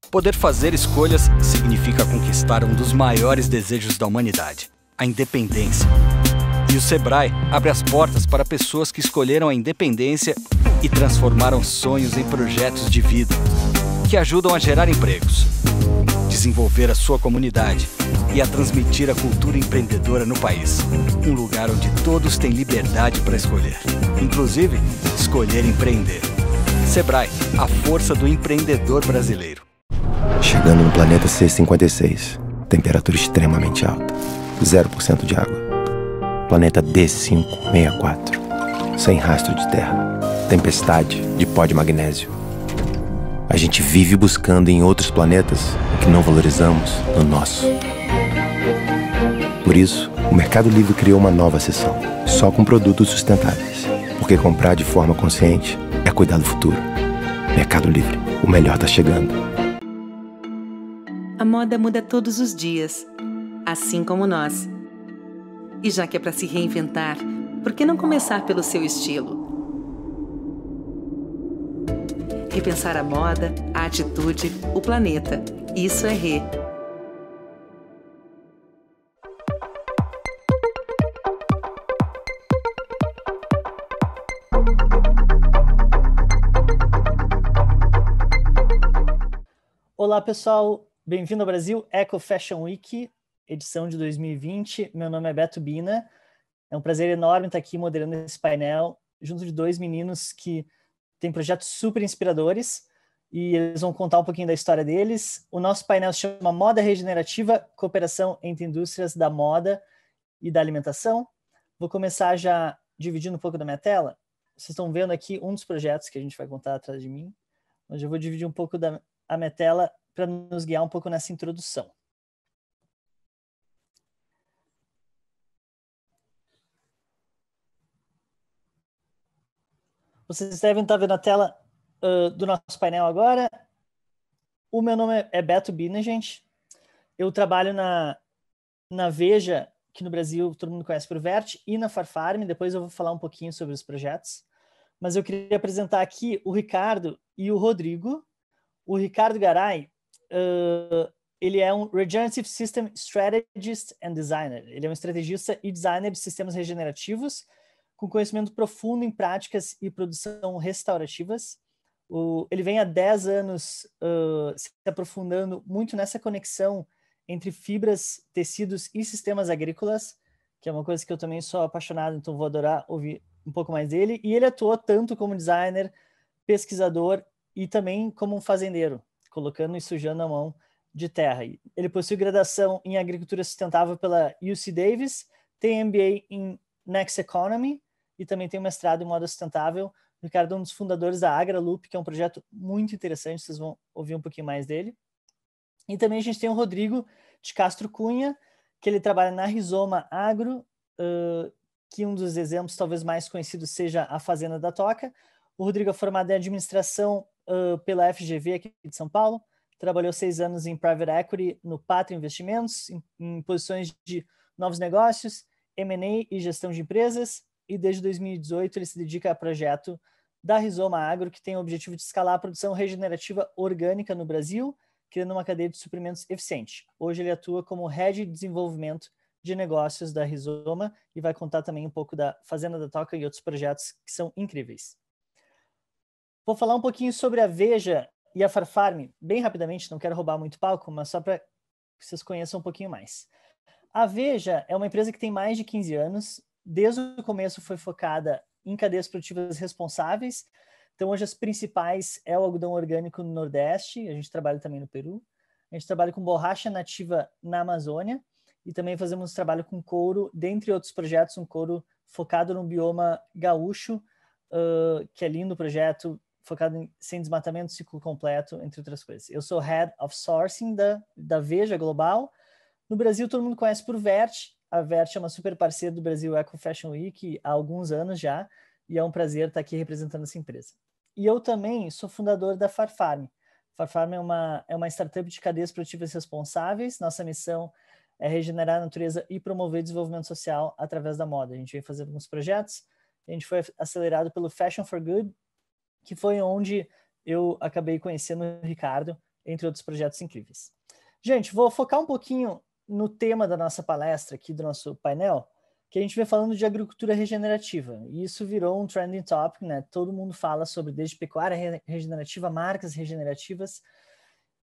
Poder fazer escolhas significa conquistar um dos maiores desejos da humanidade, a independência. E o Sebrae abre as portas para pessoas que escolheram a independência e transformaram sonhos em projetos de vida, que ajudam a gerar empregos, desenvolver a sua comunidade e a transmitir a cultura empreendedora no país. Um lugar onde todos têm liberdade para escolher, inclusive escolher empreender. Sebrae, a força do empreendedor brasileiro. Chegando no planeta C56, temperatura extremamente alta, 0% de água. Planeta D564, sem rastro de terra, tempestade de pó de magnésio. A gente vive buscando em outros planetas o que não valorizamos no nosso. Por isso, o Mercado Livre criou uma nova seção, só com produtos sustentáveis. Porque comprar de forma consciente é cuidar do futuro. Mercado Livre, o melhor tá chegando. A moda muda todos os dias, assim como nós. E já que é para se reinventar, por que não começar pelo seu estilo? Repensar a moda, a atitude, o planeta. Isso é Rê. Olá, pessoal. Bem-vindo ao Brasil Eco Fashion Week, edição de 2020. Meu nome é Beto Bina. É um prazer enorme estar aqui moderando esse painel, junto de dois meninos que têm projetos super inspiradores e eles vão contar um pouquinho da história deles. O nosso painel se chama Moda Regenerativa, Cooperação entre Indústrias da Moda e da Alimentação. Vou começar já dividindo um pouco da minha tela. Vocês estão vendo aqui um dos projetos que a gente vai contar atrás de mim. Hoje eu vou dividir um pouco da minha tela para nos guiar um pouco nessa introdução. Vocês devem estar vendo a tela do nosso painel agora. O meu nome é Beto Bina, gente. Eu trabalho na Veja, que no Brasil todo mundo conhece por Vert, e na Farfarm. Depois eu vou falar um pouquinho sobre os projetos. Mas eu queria apresentar aqui o Ricardo e o Rodrigo. O Ricardo Garay, ele é um Regenerative System Strategist and Designer. Ele é um estrategista e designer de sistemas regenerativos com conhecimento profundo em práticas e produção restaurativas. Ele vem há 10 anos se aprofundando muito nessa conexão entre fibras, tecidos e sistemas agrícolas, que é uma coisa que eu também sou apaixonado, então vou adorar ouvir um pouco mais dele. E ele atuou tanto como designer, pesquisador e também como um fazendeiro, colocando e sujando a mão de terra. Ele possui graduação em agricultura sustentável pela UC Davis, tem MBA em Next Economy e também tem um mestrado em moda sustentável. O Ricardo é um dos fundadores da AgraLoop, que é um projeto muito interessante, vocês vão ouvir um pouquinho mais dele. E também a gente tem o Rodrigo de Castro Cunha, que ele trabalha na Rizoma Agro, que um dos exemplos talvez mais conhecidos seja a Fazenda da Toca. O Rodrigo é formado em administração pela FGV aqui de São Paulo, trabalhou 6 anos em Private Equity no Pátria Investimentos, em posições de novos negócios, M&A e gestão de empresas, e desde 2018 ele se dedica a projeto da Rizoma Agro, que tem o objetivo de escalar a produção regenerativa orgânica no Brasil, criando uma cadeia de suprimentos eficiente. Hoje ele atua como Head de Desenvolvimento de Negócios da Rizoma e vai contar também um pouco da Fazenda da Toca e outros projetos que são incríveis. Vou falar um pouquinho sobre a Veja e a Farfarm, bem rapidamente, não quero roubar muito palco, mas só para que vocês conheçam um pouquinho mais. A Veja é uma empresa que tem mais de 15 anos, desde o começo foi focada em cadeias produtivas responsáveis, então hoje as principais é o algodão orgânico no Nordeste, a gente trabalha também no Peru, a gente trabalha com borracha nativa na Amazônia e também fazemos trabalho com couro, dentre outros projetos, um couro focado no bioma gaúcho, que é lindo o projeto, focado em sem desmatamento, ciclo completo, entre outras coisas. Eu sou Head of Sourcing da Veja Global. No Brasil, todo mundo conhece por Vert. A Vert é uma super parceira do Brasil Eco Fashion Week há alguns anos já, e é um prazer estar aqui representando essa empresa. E eu também sou fundador da Farfarm. Farfarm é uma startup de cadeias produtivas responsáveis. Nossa missão é regenerar a natureza e promover desenvolvimento social através da moda. A gente vem fazendo alguns projetos, a gente foi acelerado pelo Fashion for Good, que foi onde eu acabei conhecendo o Ricardo, entre outros projetos incríveis. Gente, vou focar um pouquinho no tema da nossa palestra aqui, do nosso painel, que a gente vem falando de agricultura regenerativa. E isso virou um trending topic, né? Todo mundo fala sobre desde pecuária regenerativa, marcas regenerativas.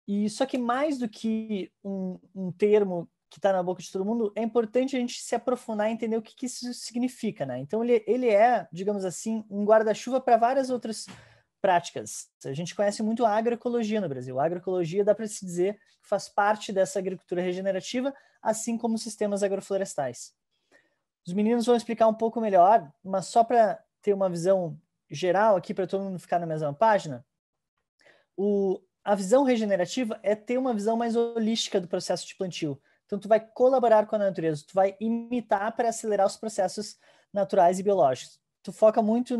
E só que mais do que um termo que está na boca de todo mundo, é importante a gente se aprofundar e entender o que isso significa, né? Então ele é, digamos assim, um guarda-chuva para várias outras práticas. A gente conhece muito a agroecologia no Brasil. A agroecologia dá para se dizer que faz parte dessa agricultura regenerativa, assim como sistemas agroflorestais. Os meninos vão explicar um pouco melhor, mas só para ter uma visão geral aqui, para todo mundo ficar na mesma página, a visão regenerativa é ter uma visão mais holística do processo de plantio. Então, tu vai colaborar com a natureza, tu vai imitar para acelerar os processos naturais e biológicos. Tu foca muito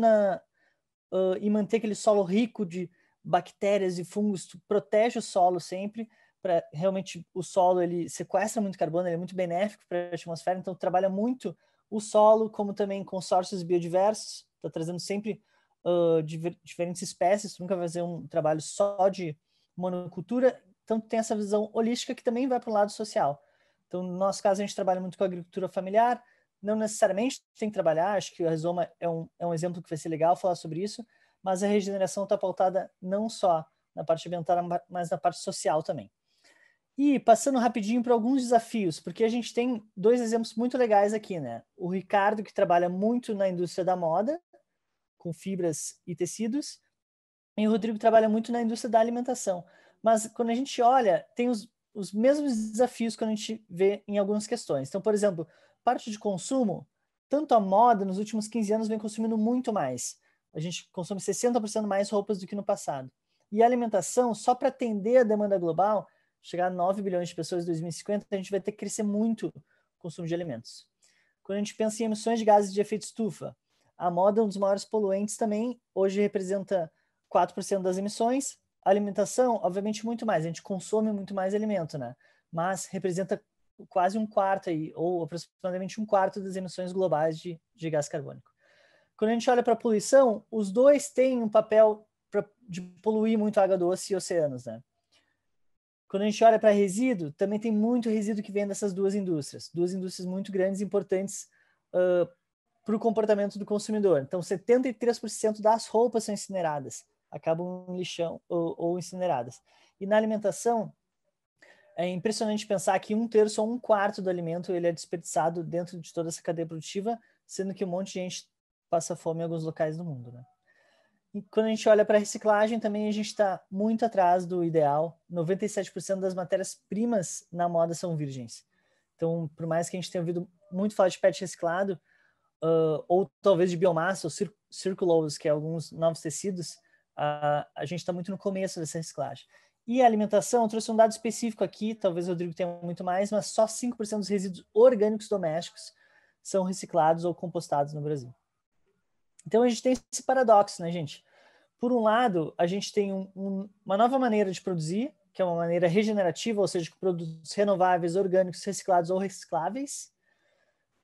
em manter aquele solo rico de bactérias e fungos, tu protege o solo sempre, para realmente o solo ele sequestra muito carbono, ele é muito benéfico para a atmosfera, então tu trabalha muito o solo, como também consórcios biodiversos, tá trazendo sempre diferentes espécies, tu nunca vai fazer um trabalho só de monocultura, então tu tem essa visão holística que também vai para o lado social. Então, no nosso caso, a gente trabalha muito com a agricultura familiar, não necessariamente tem que trabalhar, acho que a Rizoma é um exemplo que vai ser legal falar sobre isso, mas a regeneração está pautada não só na parte ambiental, mas na parte social também. E passando rapidinho para alguns desafios, porque a gente tem dois exemplos muito legais aqui, né? O Ricardo, que trabalha muito na indústria da moda, com fibras e tecidos, e o Rodrigo trabalha muito na indústria da alimentação. Mas quando a gente olha, tem os mesmos desafios que a gente vê em algumas questões. Então, por exemplo, parte de consumo, tanto a moda nos últimos 15 anos vem consumindo muito mais. A gente consome 60% mais roupas do que no passado. E a alimentação, só para atender a demanda global, chegar a 9 bilhões de pessoas em 2050, a gente vai ter que crescer muito o consumo de alimentos. Quando a gente pensa em emissões de gases de efeito estufa, a moda é um dos maiores poluentes também, hoje representa 4% das emissões. A alimentação, obviamente, muito mais. A gente consome muito mais alimento, né? Mas representa quase um quarto aí, ou aproximadamente um quarto das emissões globais de gás carbônico. Quando a gente olha para a poluição, os dois têm um papel de poluir muito a água doce e oceanos, né? Quando a gente olha para resíduo, também tem muito resíduo que vem dessas duas indústrias muito grandes e importantes para o comportamento do consumidor. Então, 73% das roupas são incineradas, acabam em lixão ou incineradas. E na alimentação, é impressionante pensar que 1/3 ou 1/4 do alimento ele é desperdiçado dentro de toda essa cadeia produtiva, sendo que um monte de gente passa fome em alguns locais do mundo, né? E quando a gente olha para a reciclagem, também a gente está muito atrás do ideal. 97% das matérias-primas na moda são virgens. Então, por mais que a gente tenha ouvido muito falar de PET reciclado, ou talvez de biomassa, ou circulose, que é alguns novos tecidos, a gente está muito no começo dessa reciclagem. E a alimentação, eu trouxe um dado específico aqui, talvez o Rodrigo tenha muito mais, mas só 5% dos resíduos orgânicos domésticos são reciclados ou compostados no Brasil. Então a gente tem esse paradoxo, né, gente? Por um lado, a gente tem uma nova maneira de produzir, que é uma maneira regenerativa, ou seja, com produtos renováveis, orgânicos, reciclados ou recicláveis.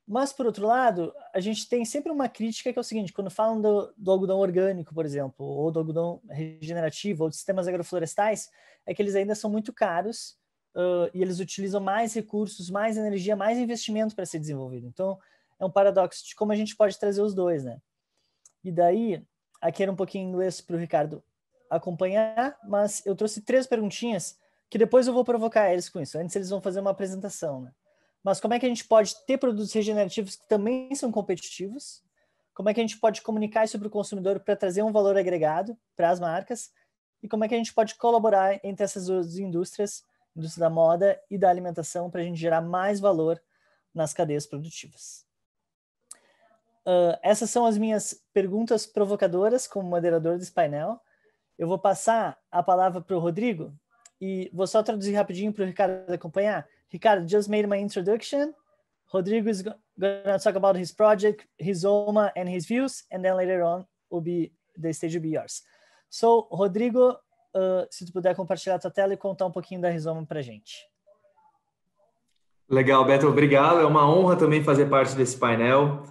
Mas, por outro lado, a gente tem sempre uma crítica que é o seguinte, quando falam do algodão orgânico, por exemplo, ou do algodão regenerativo, ou de sistemas agroflorestais, é que eles ainda são muito caros e eles utilizam mais recursos, mais energia, mais investimento para ser desenvolvido. Então, é um paradoxo de como a gente pode trazer os dois, né? E daí, aqui era um pouquinho em inglês para o Ricardo acompanhar, mas eu trouxe 3 perguntinhas que depois eu vou provocar eles com isso. Antes eles vão fazer uma apresentação, né? Mas como é que a gente pode ter produtos regenerativos que também são competitivos? Como é que a gente pode comunicar isso para o consumidor para trazer um valor agregado para as marcas? E como é que a gente pode colaborar entre essas duas indústrias, a indústria da moda e da alimentação, para a gente gerar mais valor nas cadeias produtivas? Essas são as minhas perguntas provocadoras como moderador desse painel. Eu vou passar a palavra para o Rodrigo e vou só traduzir rapidinho para o Ricardo acompanhar. Ricardo just made my introduction. Rodrigo is going to talk about his project, Rizoma, and his views, and then later on the stage will be yours. So, Rodrigo, se tu puder compartilhar a tua tela e contar um pouquinho da Rizoma para a gente. Legal, Beto, obrigado. É uma honra também fazer parte desse painel,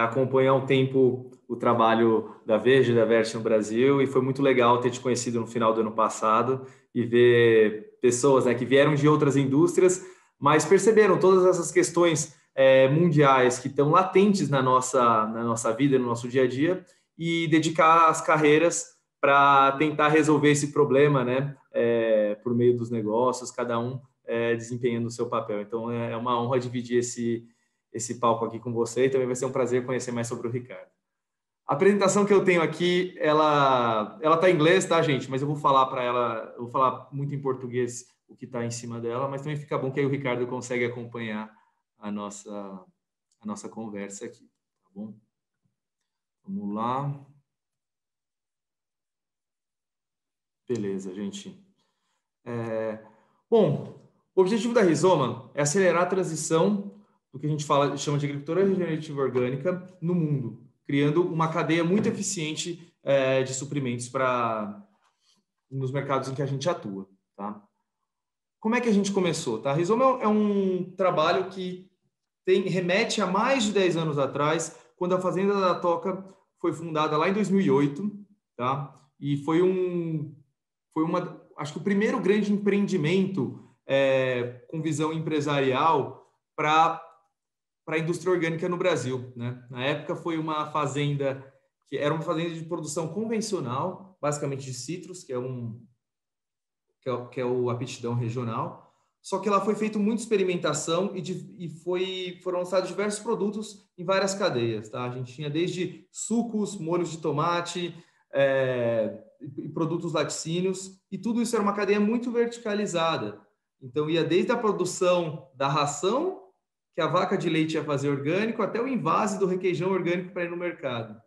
acompanhar um tempo o trabalho da Veja e da Verti no Brasil, e foi muito legal ter te conhecido no final do ano passado e ver pessoas, né, que vieram de outras indústrias, mas perceberam todas essas questões mundiais que estão latentes na nossa vida, no nosso dia a dia, e dedicar as carreiras para tentar resolver esse problema, né, por meio dos negócios, cada um desempenhando o seu papel. Então, é uma honra dividir esse palco aqui com você, e também vai ser um prazer conhecer mais sobre o Ricardo. A apresentação que eu tenho aqui, ela está em inglês, tá, gente? Mas eu vou falar para ela, eu vou falar muito em português o que está em cima dela, mas também fica bom que aí o Ricardo consegue acompanhar a nossa conversa aqui, tá bom? Vamos lá. Beleza, gente. Bom, o objetivo da Rizoma é acelerar a transição do que a gente chama de agricultura regenerativa orgânica no mundo, criando uma cadeia muito eficiente de suprimentos nos mercados em que a gente atua. Tá? Como é que a gente começou? Tá? A Rizoma é um trabalho que remete a mais de 10 anos atrás, quando a Fazenda da Toca foi fundada lá em 2008, tá? E acho que o primeiro grande empreendimento com visão empresarial para a indústria orgânica no Brasil, né? Na época foi uma fazenda que era uma fazenda de produção convencional, basicamente de citros, que é o aptidão regional, só que lá foi feita muita experimentação e foram lançados diversos produtos em várias cadeias, tá? A gente tinha desde sucos, molhos de tomate, e produtos laticínios, e tudo isso era uma cadeia muito verticalizada. Então, ia desde a produção da ração, que a vaca de leite ia fazer orgânico, até o invase do requeijão orgânico para ir no mercado.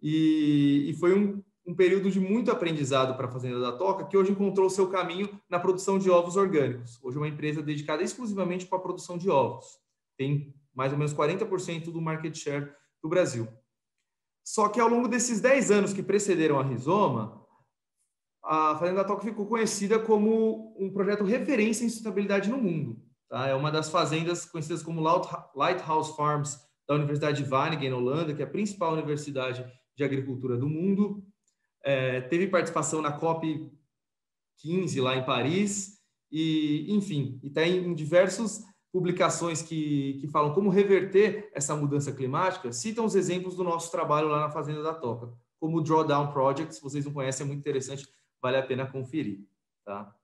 E foi um período de muito aprendizado para a Fazenda da Toca, que hoje encontrou o seu caminho na produção de ovos orgânicos. Hoje é uma empresa dedicada exclusivamente para a produção de ovos. Tem mais ou menos 40% do market share do Brasil. Só que ao longo desses 10 anos que precederam a Rizoma, a Fazenda da Toca ficou conhecida como um projeto referência em sustentabilidade no mundo. Tá? É uma das fazendas conhecidas como Lighthouse Farms da Universidade de Wageningen, na Holanda, que é a principal universidade de agricultura do mundo. Teve participação na COP15 lá em Paris, e enfim, está em diversas publicações que falam como reverter essa mudança climática, citam os exemplos do nosso trabalho lá na Fazenda da Toca, como o Drawdown Project. Se vocês não conhecem, é muito interessante, vale a pena conferir. Tá?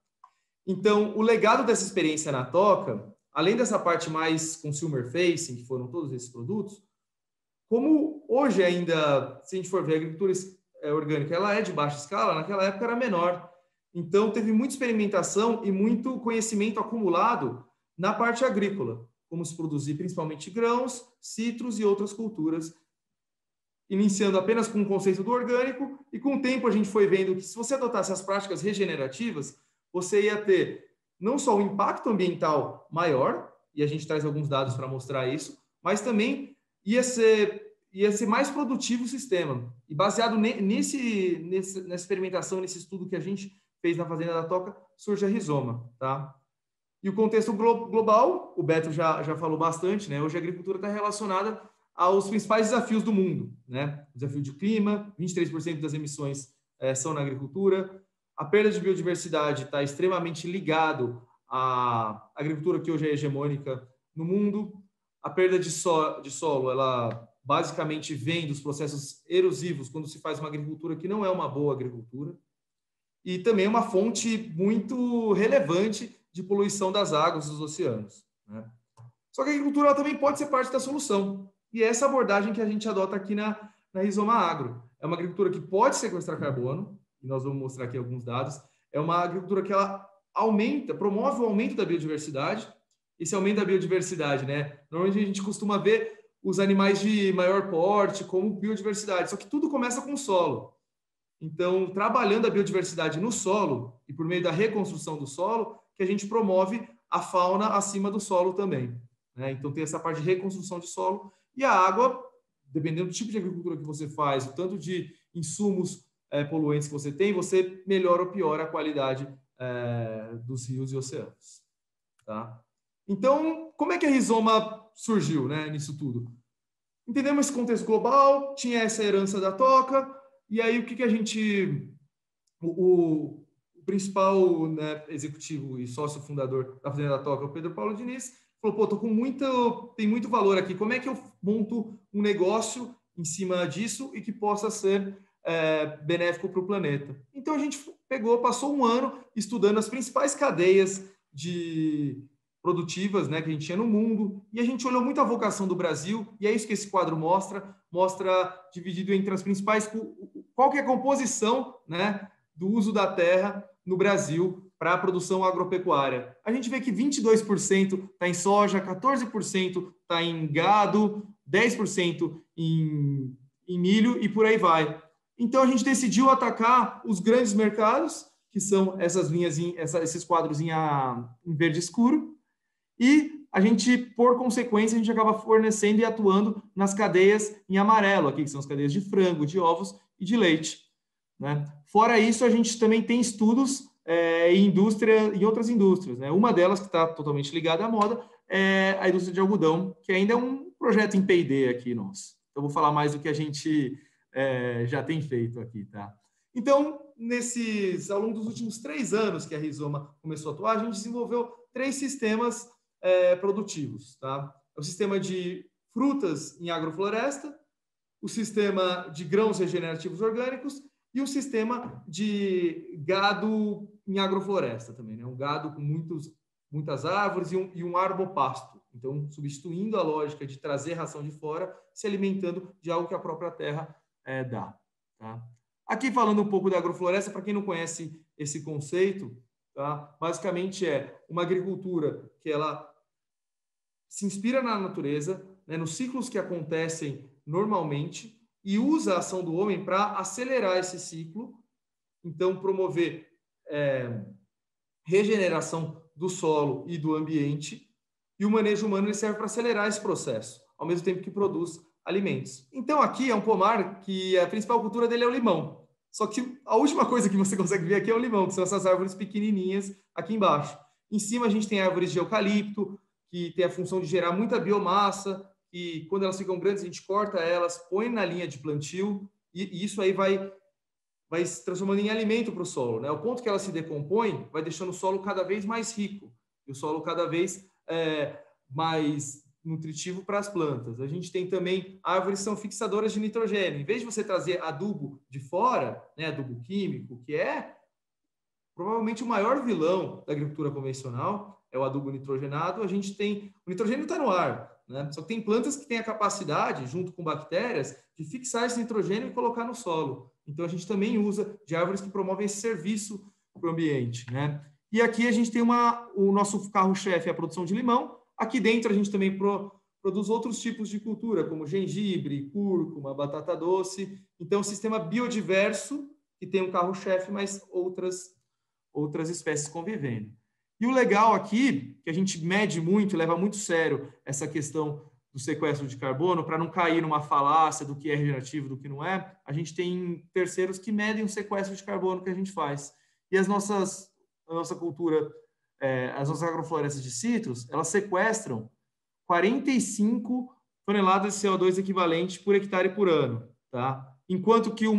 Então, o legado dessa experiência na Toca, além dessa parte mais consumer-facing, que foram todos esses produtos, como hoje ainda, se a gente for ver a agricultura orgânica, ela é de baixa escala, naquela época era menor. Então, teve muita experimentação e muito conhecimento acumulado na parte agrícola, como se produzir principalmente grãos, citros e outras culturas, iniciando apenas com o conceito do orgânico, e com o tempo a gente foi vendo que se você adotasse as práticas regenerativas, você ia ter não só um impacto ambiental maior, e a gente traz alguns dados para mostrar isso, mas também ia ser mais produtivo o sistema. E baseado nessa experimentação, nesse estudo que a gente fez na Fazenda da Toca, surge a Rizoma, tá? E o contexto global, o Beto já falou bastante, né? Hoje a agricultura está relacionada aos principais desafios do mundo, né? O desafio de clima, 23% das emissões são na agricultura. A perda de biodiversidade está extremamente ligado à agricultura que hoje é hegemônica no mundo. A perda de solo, ela basicamente vem dos processos erosivos, quando se faz uma agricultura que não é uma boa agricultura. E também é uma fonte muito relevante de poluição das águas dos oceanos, né? Só que a agricultura ela também pode ser parte da solução. E é essa abordagem que a gente adota aqui na Rizoma Agro. É uma agricultura que pode sequestrar carbono, e nós vamos mostrar aqui alguns dados. É uma agricultura que ela promove o aumento da biodiversidade. Esse aumento da biodiversidade, né? Normalmente a gente costuma ver os animais de maior porte como biodiversidade, só que tudo começa com o solo. Então, trabalhando a biodiversidade no solo e por meio da reconstrução do solo, que a gente promove a fauna acima do solo também, né? Então, tem essa parte de reconstrução de solo. E a água, dependendo do tipo de agricultura que você faz, o tanto de insumos poluentes que você tem, você melhora ou piora a qualidade dos rios e oceanos. Tá? Então, como é que a Rizoma surgiu, né, nisso tudo? Entendemos esse contexto global, tinha essa herança da toca, e aí o que a gente... O principal, né, executivo e sócio fundador da Fazenda da Toca, o Pedro Paulo Diniz, falou, pô, tem muito valor aqui, como é que eu monto um negócio em cima disso e que possa ser benéfico para o planeta? Então a gente passou um ano estudando as principais cadeias produtivas, né, que a gente tinha no mundo, e a gente olhou muito a vocação do Brasil, e é isso que esse quadro mostra dividido entre as principais, qual que é a composição, né, do uso da terra no Brasil para a produção agropecuária. A gente vê que 22% está em soja, 14% está em gado, 10% em milho e por aí vai. Então a gente decidiu atacar os grandes mercados, que são essas linhas, esses quadros em verde escuro, e a gente, por consequência, a gente acaba fornecendo e atuando nas cadeias em amarelo, aqui que são as cadeias de frango, de ovos e de leite, né? Fora isso, a gente também tem estudos em outras indústrias, né? Uma delas, que está totalmente ligada à moda, é a indústria de algodão, que ainda é um projeto em P&D aqui nosso. Então, vou falar mais do que a gente já tem feito aqui, tá? Então, ao longo dos últimos 3 anos que a Rizoma começou a atuar, a gente desenvolveu 3 sistemas produtivos, tá? O sistema de frutas em agrofloresta, o sistema de grãos regenerativos orgânicos e o sistema de gado em agrofloresta também, né? Um gado com muitas árvores e um arbopasto. Então, substituindo a lógica de trazer ração de fora, se alimentando de algo que a própria terra dá, tá? Aqui falando um pouco da agrofloresta, para quem não conhece esse conceito, tá? Basicamente é uma agricultura que ela se inspira na natureza, né, nos ciclos que acontecem normalmente, e usa a ação do homem para acelerar esse ciclo, então promover regeneração do solo e do ambiente, e o manejo humano ele serve para acelerar esse processo, ao mesmo tempo que produz alimentos. Então aqui é um pomar que a principal cultura dele é o limão, só que a última coisa que você consegue ver aqui é o limão, que são essas árvores pequenininhas aqui embaixo. Em cima a gente tem árvores de eucalipto, que tem a função de gerar muita biomassa, e quando elas ficam grandes, a gente corta elas, põe na linha de plantio, e isso aí vai se transformando em alimento para o solo, né? O ponto que ela se decompõe vai deixando o solo cada vez mais rico, e o solo cada vez mais nutritivo para as plantas. A gente tem também árvores que são fixadoras de nitrogênio. Em vez de você trazer adubo de fora, né, adubo químico, que é provavelmente o maior vilão da agricultura convencional, é o adubo nitrogenado, a gente tem... O nitrogênio está no ar, né? Só que tem plantas que têm a capacidade, junto com bactérias, de fixar esse nitrogênio e colocar no solo. Então, a gente também usa de árvores que promovem esse serviço para o ambiente, né? E aqui a gente tem o nosso carro-chefe, a produção de limão. Aqui dentro a gente também produz outros tipos de cultura, como gengibre, cúrcuma, batata doce. Então, um sistema biodiverso que tem um carro-chefe, mas outras espécies convivendo. E o legal aqui, que a gente mede muito, leva muito sério essa questão do sequestro de carbono, para não cair numa falácia do que é regenerativo, do que não é, a gente tem terceiros que medem o sequestro de carbono que a gente faz. E a nossa cultura, as nossas agroflorestas de citros, elas sequestram 45 toneladas de CO2 equivalente por hectare por ano, tá? Enquanto que um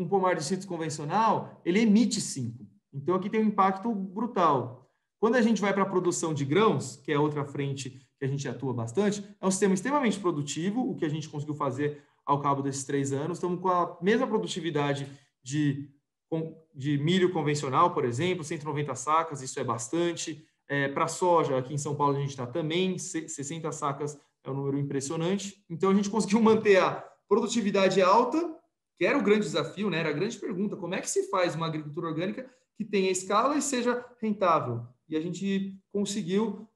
pomar de citros convencional, ele emite 5. Então, aqui tem um impacto brutal. Quando a gente vai para a produção de grãos, que é outra frente que a gente atua bastante, é um sistema extremamente produtivo, o que a gente conseguiu fazer ao cabo desses 3 anos. Estamos com a mesma produtividade de milho convencional, por exemplo, 190 sacas, isso é bastante. Para soja, aqui em São Paulo, a gente está também, 60 sacas é um número impressionante. Então, a gente conseguiu manter a produtividade alta, que era o grande desafio, né? Era a grande pergunta, como é que se faz uma agricultura orgânica que tenha escala e seja rentável? E a gente conseguiu,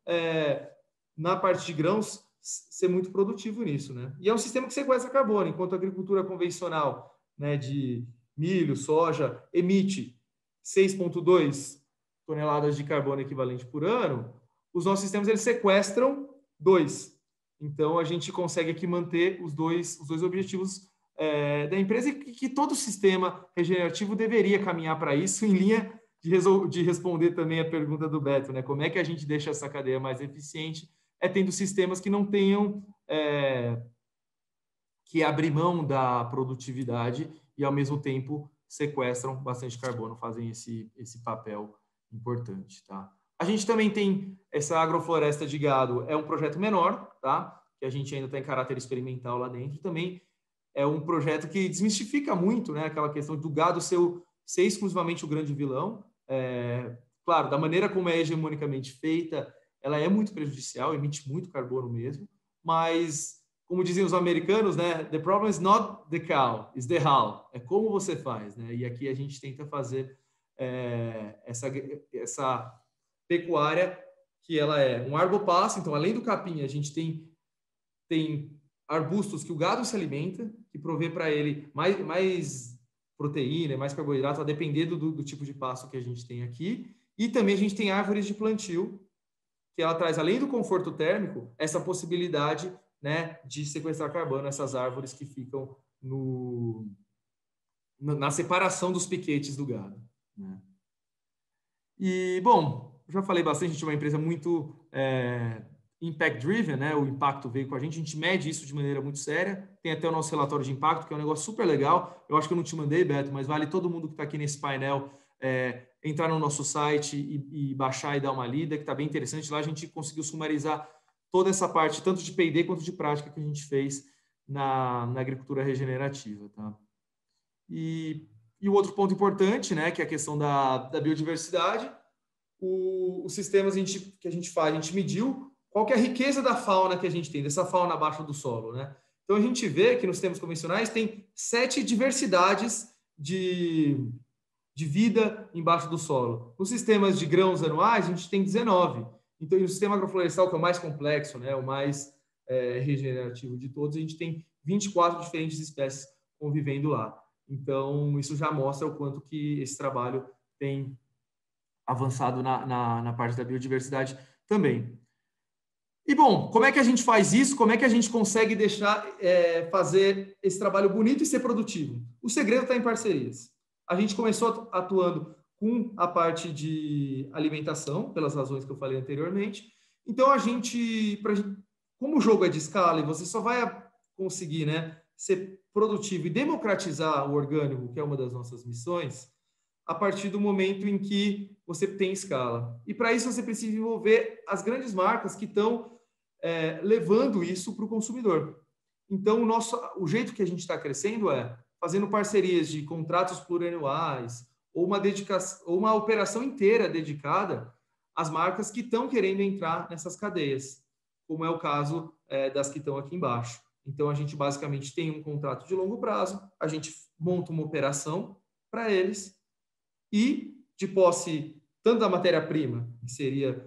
na parte de grãos, ser muito produtivo nisso, né? E é um sistema que sequestra carbono, enquanto a agricultura convencional, né, de milho, soja, emite 6,2 toneladas de carbono equivalente por ano, os nossos sistemas eles sequestram 2. Então, a gente consegue aqui manter os dois objetivos da empresa, e que todo sistema regenerativo deveria caminhar para isso, em linha de responder também a pergunta do Beto, né? Como é que a gente deixa essa cadeia mais eficiente? É tendo sistemas que não tenham que abrir mão da produtividade e, ao mesmo tempo, sequestram bastante carbono, fazem esse papel importante, tá? A gente também tem essa agrofloresta de gado, é um projeto menor, tá? Que a gente ainda está em caráter experimental lá dentro. Também é um projeto que desmistifica muito, né? Aquela questão do gado ser exclusivamente o grande vilão. Claro, da maneira como é hegemonicamente feita, ela é muito prejudicial, emite muito carbono mesmo, mas, como diziam os americanos, né? The problem is not the cow, it's the how. É como você faz, né? E aqui a gente tenta fazer essa pecuária que ela é um arbopasto. Então, além do capim, a gente tem arbustos que o gado se alimenta, que provê para ele mais proteína, mais carboidrato, a depender do tipo de pasto que a gente tem aqui. E também a gente tem árvores de plantio, que ela traz, além do conforto térmico, essa possibilidade, né, de sequestrar carbono, essas árvores que ficam na separação dos piquetes do gado, né? E, bom, já falei bastante, a gente é uma empresa muito impact-driven, né? O impacto veio com a gente mede isso de maneira muito séria. Tem até o nosso relatório de impacto, que é um negócio super legal. Eu acho que eu não te mandei, Beto, mas vale todo mundo que está aqui nesse painel entrar no nosso site e baixar e dar uma lida, que está bem interessante. Lá a gente conseguiu sumarizar toda essa parte, tanto de P&D quanto de prática, que a gente fez na agricultura regenerativa, tá? E o outro ponto importante, né, que é a questão da biodiversidade. Os sistemas que a gente faz, a gente mediu qual que é a riqueza da fauna que a gente tem, dessa fauna abaixo do solo, né? Então, a gente vê que nos sistemas convencionais tem 7 diversidades de vida embaixo do solo. Nos sistemas de grãos anuais, a gente tem 19. Então, no sistema agroflorestal, que é o mais complexo, né, o mais regenerativo de todos, a gente tem 24 diferentes espécies convivendo lá. Então, isso já mostra o quanto que esse trabalho tem avançado na parte da biodiversidade também. E, bom, como é que a gente faz isso? Como é que a gente consegue fazer esse trabalho bonito e ser produtivo? O segredo está em parcerias. A gente começou atuando com a parte de alimentação, pelas razões que eu falei anteriormente. Então, como o jogo é de escala e você só vai conseguir, né, ser produtivo e democratizar o orgânico, que é uma das nossas missões, a partir do momento em que você tem escala. E para isso você precisa envolver as grandes marcas que estão levando isso para o consumidor. Então, o jeito que a gente está crescendo é fazendo parcerias de contratos plurianuais ou uma operação inteira dedicada às marcas que estão querendo entrar nessas cadeias, como é o caso das que estão aqui embaixo. Então, a gente basicamente tem um contrato de longo prazo, a gente monta uma operação para eles e, de posse tanto da matéria-prima, que seria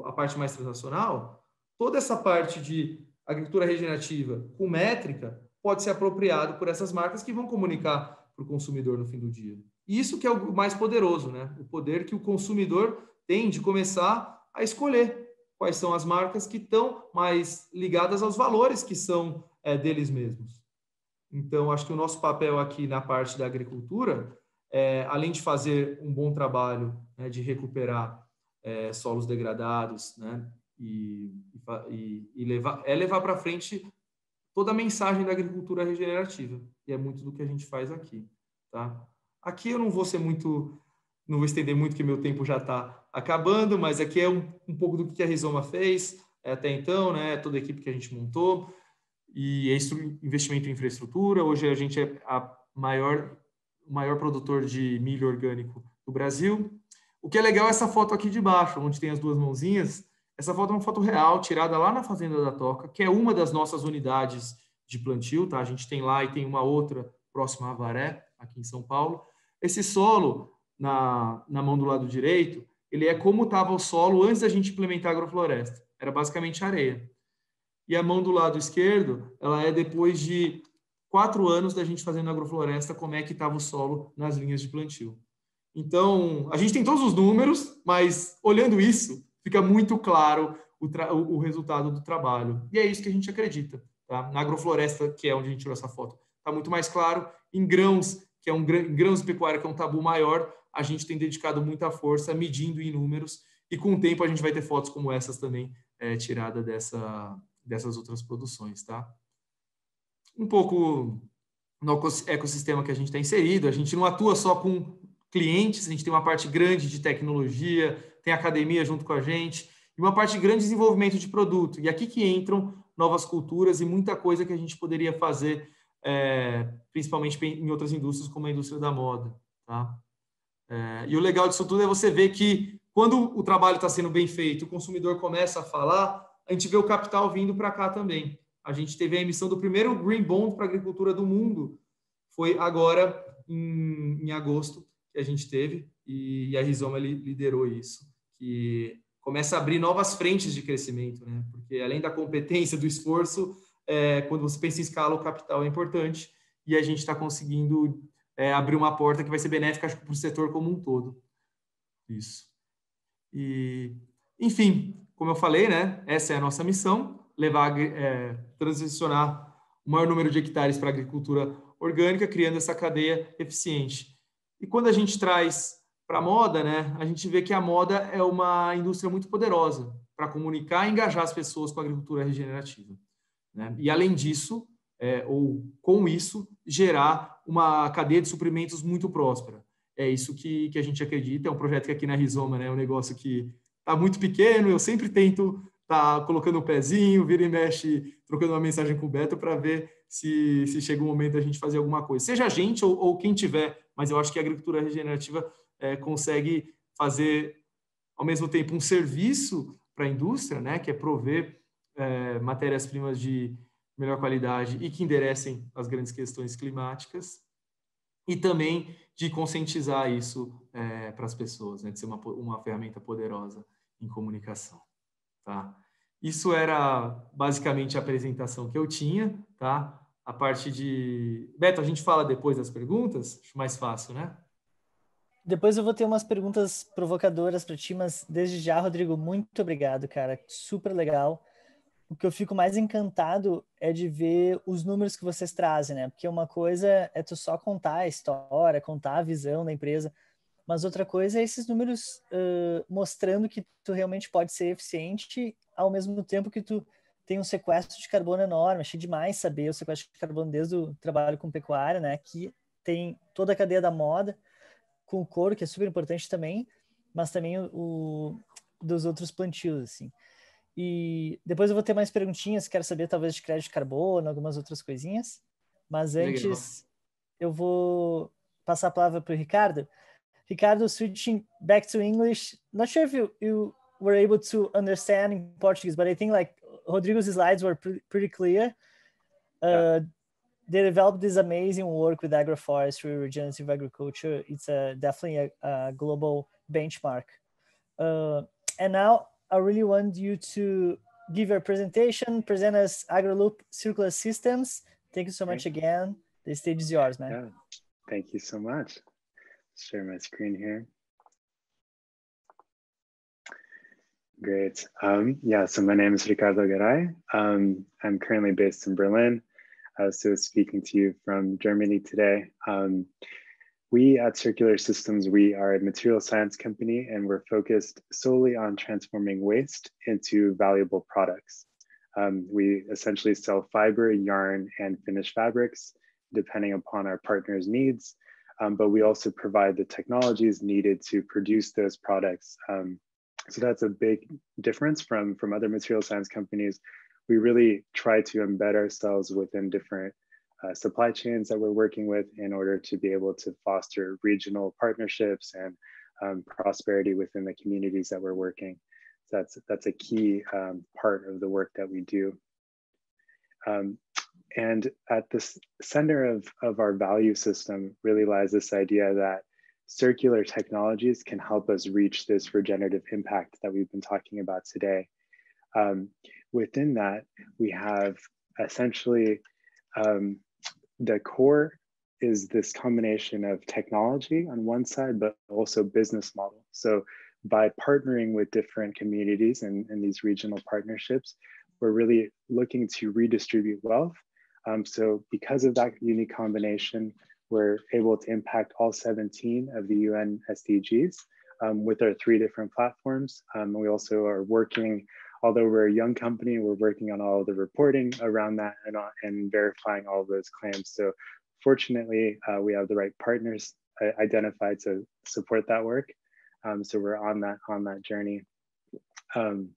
a parte mais transacional, toda essa parte de agricultura regenerativa com métrica pode ser apropriado por essas marcas que vão comunicar para o consumidor no fim do dia. E isso que é o mais poderoso, né? O poder que o consumidor tem de começar a escolher quais são as marcas que estão mais ligadas aos valores que são deles mesmos. Então, acho que o nosso papel aqui na parte da agricultura, além de fazer um bom trabalho, né, de recuperar solos degradados, né, e levar para frente toda a mensagem da agricultura regenerativa. E é muito do que a gente faz aqui, tá? Aqui eu não vou estender muito, que meu tempo já está acabando, mas aqui é um pouco do que a Rizoma fez até então, né? Toda a equipe que a gente montou, e investimento em infraestrutura. Hoje a gente é o maior produtor de milho orgânico do Brasil. O que é legal é essa foto aqui de baixo, onde tem as duas mãozinhas. Essa foto é uma foto real, tirada lá na Fazenda da Toca, que é uma das nossas unidades de plantio, tá? A gente tem lá e tem uma outra próxima a Avaré, aqui em São Paulo. Esse solo, na mão do lado direito, ele é como estava o solo antes da gente implementar a agrofloresta. Era basicamente areia. E a mão do lado esquerdo, ela é depois de 4 anos da gente fazendo agrofloresta, como é que estava o solo nas linhas de plantio. Então, a gente tem todos os números, mas olhando isso, fica muito claro o resultado do trabalho. E é isso que a gente acredita, tá? Na agrofloresta, que é onde a gente tirou essa foto, está muito mais claro. Em grãos, que é grãos e pecuária, que é um tabu maior, a gente tem dedicado muita força medindo em números, e com o tempo a gente vai ter fotos como essas também, tirada dessas outras produções, tá? Um pouco no ecossistema que a gente está inserido, a gente não atua só com clientes, a gente tem uma parte grande de tecnologia, tem academia junto com a gente, e uma parte grande de desenvolvimento de produto. E aqui que entram novas culturas e muita coisa que a gente poderia fazer, principalmente em outras indústrias, como a indústria da moda, tá? E o legal disso tudo é você ver que, quando o trabalho está sendo bem feito, o consumidor começa a falar, a gente vê o capital vindo para cá também. A gente teve a emissão do primeiro Green Bond para a agricultura do mundo, foi agora em agosto que a gente teve, e a Rizoma liderou isso, que começa a abrir novas frentes de crescimento, né? Porque além da competência, do esforço, quando você pensa em escala, o capital é importante, e a gente está conseguindo abrir uma porta que vai ser benéfica, acho que, para o setor como um todo. Isso. E, enfim, como eu falei, né? Essa é a nossa missão, transicionar o maior número de hectares para a agricultura orgânica, criando essa cadeia eficiente. E quando a gente traz para a moda, né, a gente vê que a moda é uma indústria muito poderosa para comunicar e engajar as pessoas com a agricultura regenerativa, né? E, além disso, ou com isso, gerar uma cadeia de suprimentos muito próspera. É isso que a gente acredita. É um projeto que aqui na Rizoma, né, é um negócio que está muito pequeno. Eu sempre tento estar colocando o pezinho, vira e mexe, trocando uma mensagem com o Beto para ver se chega o momento da gente fazer alguma coisa. Seja a gente ou quem tiver, mas eu acho que a agricultura regenerativa consegue fazer, ao mesmo tempo, um serviço para a indústria, né, que é prover matérias-primas de melhor qualidade e que enderecem as grandes questões climáticas, e também de conscientizar isso para as pessoas, né, de ser uma ferramenta poderosa em comunicação, tá? Isso era basicamente a apresentação que eu tinha, tá? A parte de... Beto, a gente fala depois das perguntas? Acho mais fácil, né? Depois eu vou ter umas perguntas provocadoras para ti, mas desde já, Rodrigo, muito obrigado, cara. Super legal. O que eu fico mais encantado é de ver os números que vocês trazem, né? Porque uma coisa é tu só contar a história, contar a visão da empresa, mas outra coisa é esses números mostrando que tu realmente pode ser eficiente, ao mesmo tempo que tu tem um sequestro de carbono enorme. Achei demais saber o sequestro de carbono desde o trabalho com pecuária, né? Que tem toda a cadeia da moda, com o couro, que é super importante também, mas também o dos outros plantios, assim. E depois eu vou ter mais perguntinhas, quero saber talvez de crédito de carbono, algumas outras coisinhas. Mas antes eu vou passar a palavra para o Ricardo. Ricardo, switching back to English. Not sure if you were able to understand in Portuguese, but I think like Rodrigo's slides were pretty clear. They developed this amazing work with agroforestry, regenerative agriculture. It's definitely a global benchmark. And now I really want you to give your presentation, present us AgroLoop Circular Systems. Thank you so much again. The stage is yours, man. Yeah. Thank you so much. Share my screen here. Great. So my name is Ricardo Garay. I'm currently based in Berlin, so speaking to you from Germany today. We at Circular Systems, we are a material science company, and we're focused solely on transforming waste into valuable products. We essentially sell fiber, yarn, and finished fabrics, depending upon our partners' needs. But we also provide the technologies needed to produce those products. So that's a big difference from other material science companies. We really try to embed ourselves within different supply chains that we're working with in order to be able to foster regional partnerships and prosperity within the communities that we're working. So that's a key part of the work that we do. And at the center of our value system really lies this idea that circular technologies can help us reach this regenerative impact that we've been talking about today. Within that, we have essentially the core is this combination of technology on one side, but also business model. So by partnering with different communities and these regional partnerships, we're really looking to redistribute wealth. So because of that unique combination, we're able to impact all 17 of the UN SDGs with our 3 different platforms. We also are working, although we're a young company, we're working on all the reporting around that and verifying all of those claims. So fortunately, we have the right partners identified to support that work. So we're on that journey. And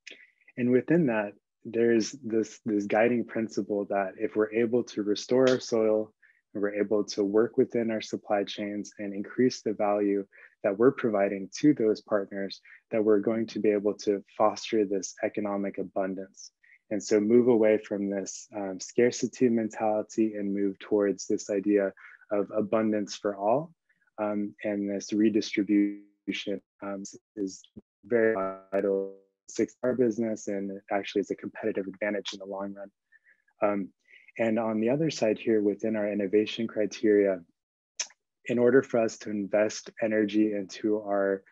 within that, there's this guiding principle that if we're able to restore our soil, and we're able to work within our supply chains and increase the value that we're providing to those partners, that we're going to be able to foster this economic abundance. And so move away from this scarcity mentality and move towards this idea of abundance for all. And this redistribution is very vital to our business, and it actually is a competitive advantage in the long run. And on the other side here, within our innovation criteria, in order for us to invest energy into our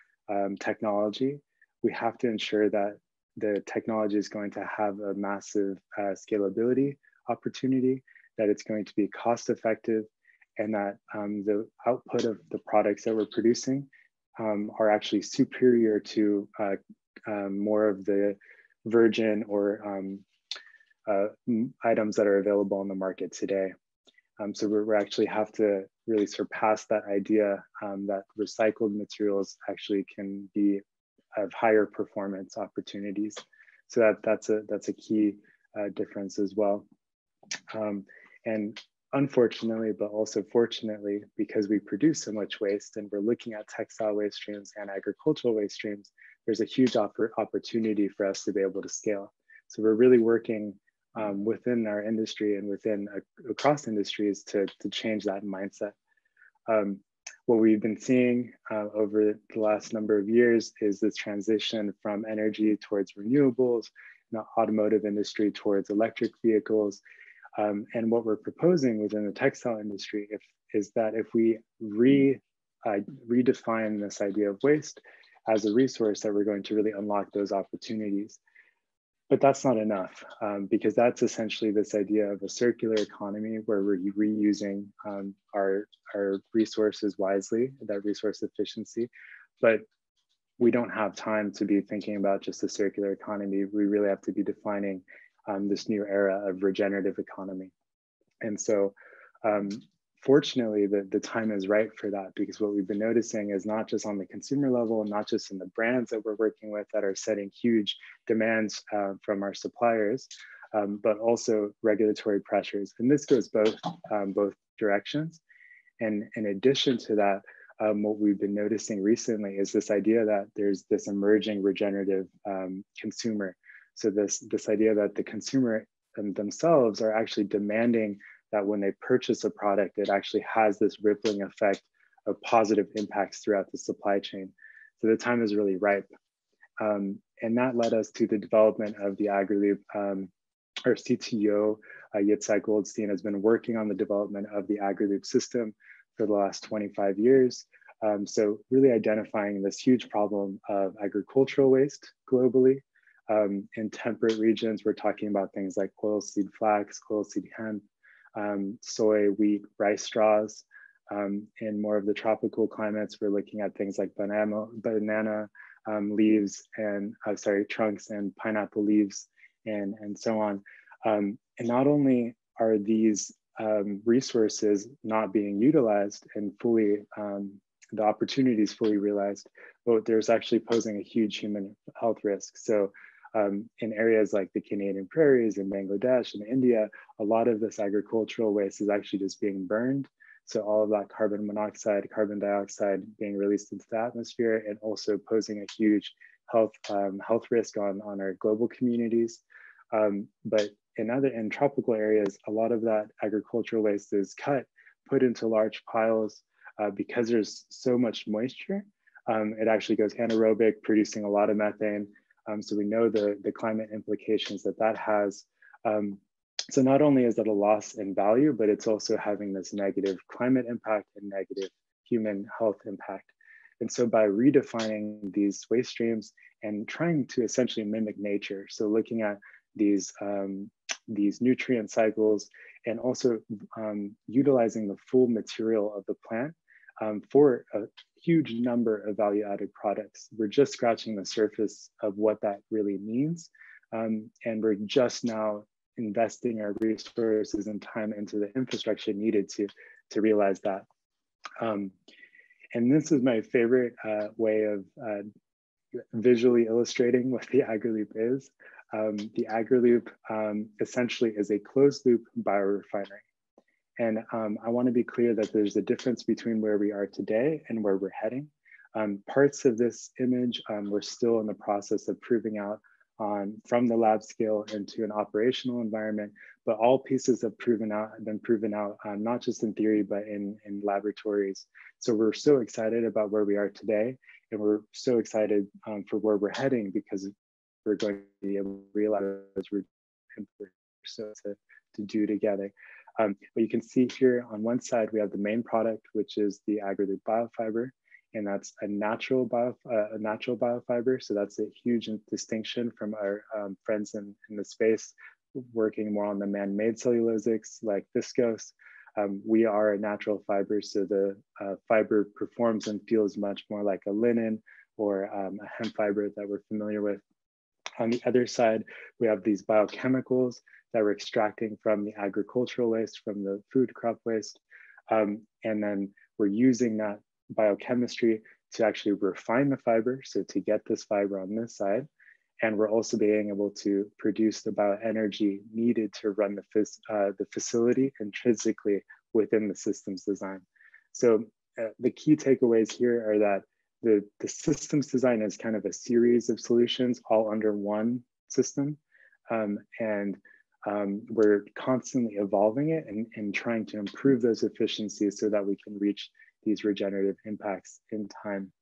technology, we have to ensure that the technology is going to have a massive scalability opportunity, that it's going to be cost effective, and that the output of the products that we're producing are actually superior to more of the virgin or items that are available on the market today. So we actually have to really surpass that idea that recycled materials actually can be of higher performance opportunities. So that's a key difference as well. And unfortunately, but also fortunately, because we produce so much waste and we're looking at textile waste streams and agricultural waste streams, there's a huge opportunity for us to be able to scale. So we're really working within our industry and across industries to change that mindset. What we've been seeing over the last number of years is this transition from energy towards renewables, the automotive industry towards electric vehicles. And what we're proposing within the textile industry is that if we redefine this idea of waste as a resource, that we're going to really unlock those opportunities. But that's not enough, because that's essentially this idea of a circular economy where we're reusing our resources wisely, that resource efficiency. But we don't have time to be thinking about just a circular economy. We really have to be defining this new era of regenerative economy. And so fortunately, the time is right for that, because what we've been noticing is not just on the consumer level, not just in the brands that we're working with that are setting huge demands from our suppliers, but also regulatory pressures. And this goes both directions. And in addition to that, what we've been noticing recently is this idea that there's this emerging regenerative consumer. So this idea that the consumer themselves are actually demanding that when they purchase a product, it actually has this rippling effect of positive impacts throughout the supply chain. So the time is really ripe. And that led us to the development of the AgriLoop. Our CTO, Yitzhak Goldstein, has been working on the development of the AgriLoop system for the last 25 years. So really identifying this huge problem of agricultural waste globally. In temperate regions, we're talking about things like oilseed flax, oilseed hemp, soy, wheat, rice straws. In more of the tropical climates, we're looking at things like banana leaves and trunks and pineapple leaves and so on. And not only are these resources not being utilized and fully, the opportunities fully realized, but there's actually posing a huge human health risk. So in areas like the Canadian prairies in Bangladesh and India, a lot of this agricultural waste is actually just being burned. So all of that carbon monoxide, carbon dioxide being released into the atmosphere, and also posing a huge health risk on our global communities. But in tropical areas, a lot of that agricultural waste is put into large piles because there's so much moisture. It actually goes anaerobic, producing a lot of methane. So we know the climate implications that has. So not only is that a loss in value, but it's also having this negative climate impact and negative human health impact. And so by redefining these waste streams and trying to essentially mimic nature, so looking at these these nutrient cycles, and also utilizing the full material of the plant for a huge number of value-added products. We're just scratching the surface of what that really means. And we're just now investing our resources and time into the infrastructure needed to realize that. And this is my favorite way of visually illustrating what the AgriLoop is. The AgriLoop essentially is a closed loop biorefinery. And I want to be clear that there's a difference between where we are today and where we're heading. Parts of this image we're still in the process of proving out from the lab scale into an operational environment, but all pieces have been proven out, not just in theory, but in laboratories. So we're so excited about where we are today, and we're so excited for where we're heading, because we're going to be able to realize we're so to do together. But you can see here on one side, we have the main product, which is the AgriLoop biofiber. And that's a natural biofiber. So that's a huge distinction from our friends in the space working more on the man-made cellulosics like viscose. We are a natural fiber, so the fiber performs and feels much more like a linen or a hemp fiber that we're familiar with. On the other side, we have these biochemicals that we're extracting from the agricultural waste, from the food crop waste. And then we're using that biochemistry to actually refine the fiber, so to get this fiber on this side. And we're also being able to produce the bioenergy needed to run the facility intrinsically within the systems design. So the key takeaways here are that the systems design is kind of a series of solutions all under one system. We're constantly evolving it and trying to improve those efficiencies so that we can reach these regenerative impacts in time.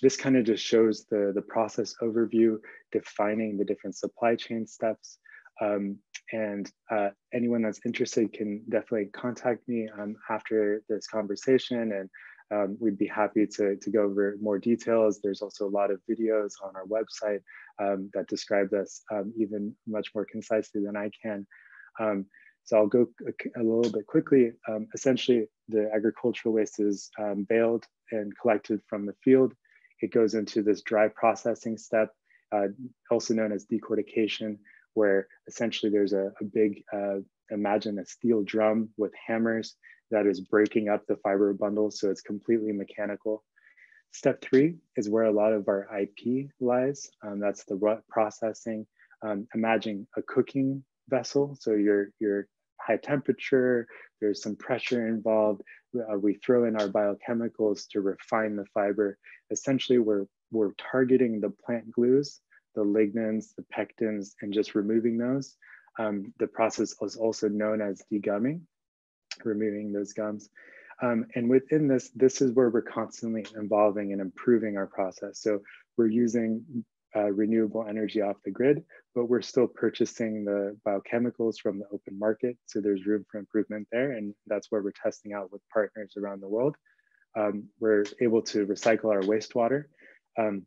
This kind of just shows the process overview, defining the different supply chain steps. Anyone that's interested can definitely contact me after this conversation, and we'd be happy to go over more details. There's also a lot of videos on our website that describe this even much more concisely than I can. So I'll go a little bit quickly. Essentially, the agricultural waste is baled and collected from the field. It goes into this dry processing step, also known as decortication, where essentially there's a big, imagine a steel drum with hammers that is breaking up the fiber bundles, so it's completely mechanical. Step 3 is where a lot of our IP lies. That's the processing. Imagine a cooking vessel, so you're high temperature, there's some pressure involved. We throw in our biochemicals to refine the fiber. Essentially, we're targeting the plant glues, the lignins, the pectins, and just removing those. The process is also known as degumming, removing those gums. And within this is where we're constantly evolving and improving our process. So we're using renewable energy off the grid, but we're still purchasing the biochemicals from the open market. So there's room for improvement there. And that's where we're testing out with partners around the world. We're able to recycle our wastewater. And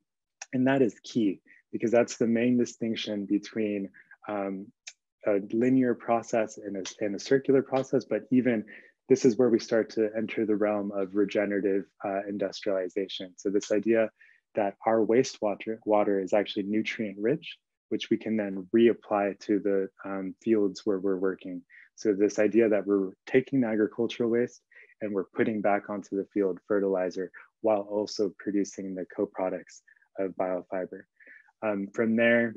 that is key, because that's the main distinction between a linear process and a circular process. But even this is where we start to enter the realm of regenerative industrialization. So this idea that our water is actually nutrient rich, which we can then reapply to the fields where we're working. So this idea that we're taking the agricultural waste and we're putting back onto the field fertilizer while also producing the co-products of biofiber. From there,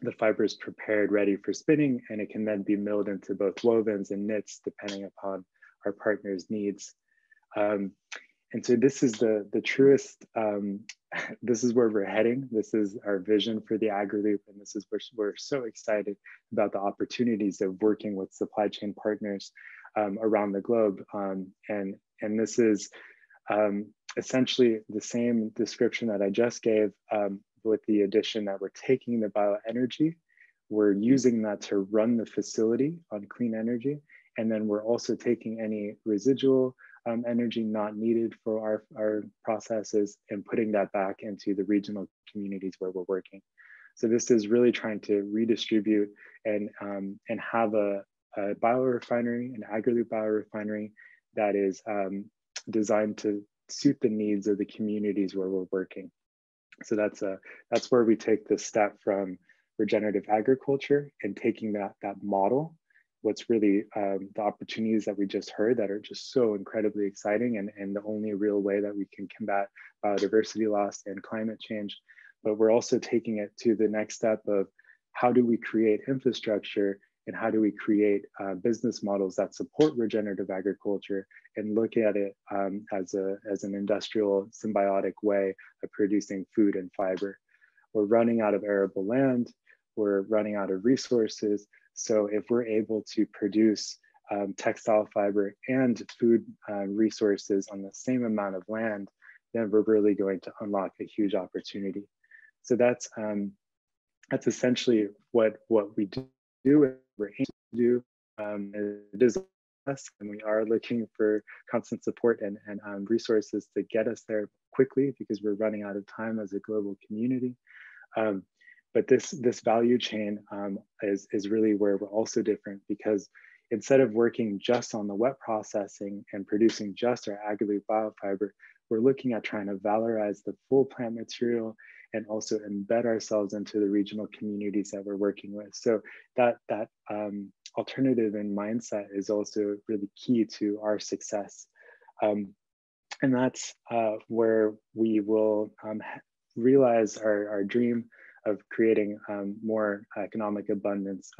the fiber is prepared, ready for spinning, and it can then be milled into both wovens and knits, depending upon our partner's needs. And so this is the truest, this is where we're heading. This is our vision for the AgriLoop, and this is where we're so excited about the opportunities of working with supply chain partners around the globe. And this is essentially the same description that I just gave, with the addition that we're taking the bioenergy, we're using that to run the facility on clean energy, and then we're also taking any residual energy not needed for our processes and putting that back into the regional communities where we're working. So this is really trying to redistribute and have a biorefinery, an AgriLoop biorefinery that is designed to suit the needs of the communities where we're working. So that's where we take this step from regenerative agriculture and taking that model. What's really the opportunities that we just heard that are just so incredibly exciting, and the only real way that we can combat biodiversity loss and climate change. But we're also taking it to the next step of how do we create infrastructure and how do we create business models that support regenerative agriculture and look at it as an industrial symbiotic way of producing food and fiber. We're running out of arable land, we're running out of resources. So if we're able to produce textile fiber and food resources on the same amount of land, then we're really going to unlock a huge opportunity. So that's essentially what we do. We're aiming to do. It is us, and we are looking for constant support and resources to get us there quickly because we're running out of time as a global community. But this value chain is really where we're also different, because instead of working just on the wet processing and producing just our AgriLoop biofiber, we're looking at trying to valorize the full plant material and also embed ourselves into the regional communities that we're working with. So that alternative and mindset is also really key to our success. And that's where we will realize our dream of creating more economic abundance.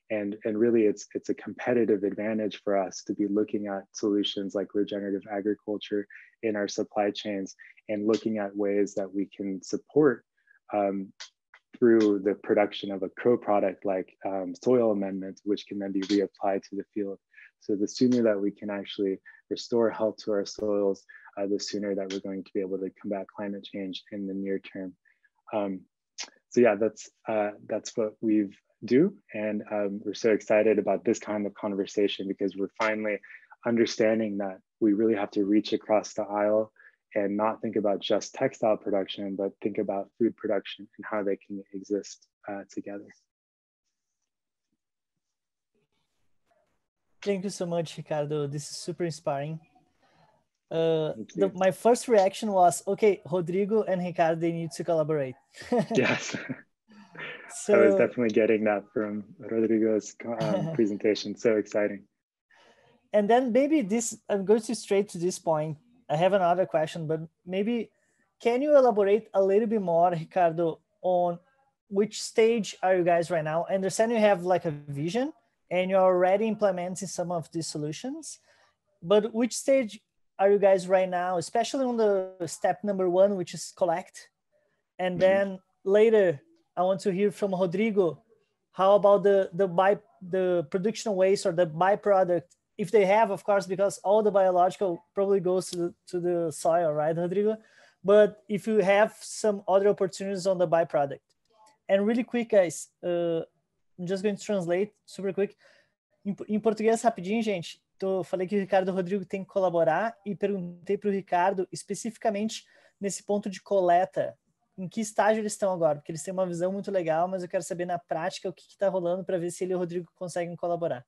And really it's a competitive advantage for us to be looking at solutions like regenerative agriculture in our supply chains and looking at ways that we can support through the production of a co-product like soil amendments, which can then be reapplied to the field. So the sooner that we can actually restore health to our soils, the sooner that we're going to be able to combat climate change in the near term. So yeah, that's what we do. And we're so excited about this kind of conversation because we're finally understanding that we really have to reach across the aisle and not think about just textile production, but think about food production and how they can exist together. Thank you so much, Ricardo. This is super inspiring. My first reaction was, okay, Rodrigo and Ricardo, they need to collaborate. Yes. So, I was definitely getting that from Rodrigo's presentation. So exciting. And then maybe I'm going to straight to this point. I have another question, but maybe can you elaborate a little bit more, Ricardo, on which stage are you guys right now? I understand you have like a vision and you're already implementing some of these solutions, but which stage are you guys right now, especially on the step number 1, which is collect? And then later, I want to hear from Rodrigo, how about the production waste or the byproduct, if they have, of course, because all the biological probably goes to the soil, right, Rodrigo? But if you have some other opportunities on the byproduct. And really quick, guys, I'm just going to translate super quick. Em português, rapidinho, gente, falei que o Ricardo e o Rodrigo têm que colaborar e perguntei para o Ricardo especificamente nesse ponto de coleta, em que estágio eles estão agora, porque eles têm uma visão muito legal, mas eu quero saber na prática o que está rolando para ver se ele e o Rodrigo conseguem colaborar.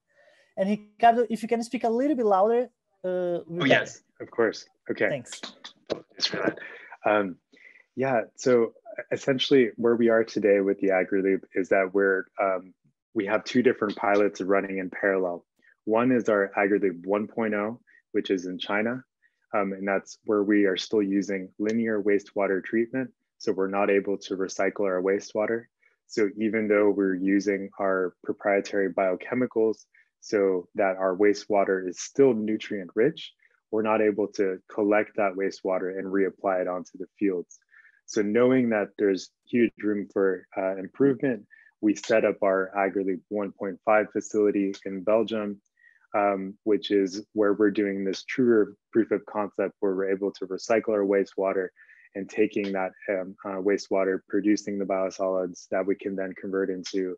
And Ricardo, if you can speak a little bit louder. Oh, yes, of course. Okay. Thanks. Thanks for that. Yeah, so essentially where we are today with the AgriLoop is that we have 2 different pilots running in parallel. One is our AgriLoop 1.0, which is in China. And that's where we are still using linear wastewater treatment. So we're not able to recycle our wastewater. So even though we're using our proprietary biochemicals so that our wastewater is still nutrient rich, we're not able to collect that wastewater and reapply it onto the fields. So knowing that there's huge room for improvement, we set up our AgriLoop 1.5 facility in Belgium, which is where we're doing this truer proof of concept where we're able to recycle our wastewater and taking that wastewater, producing the biosolids that we can then convert into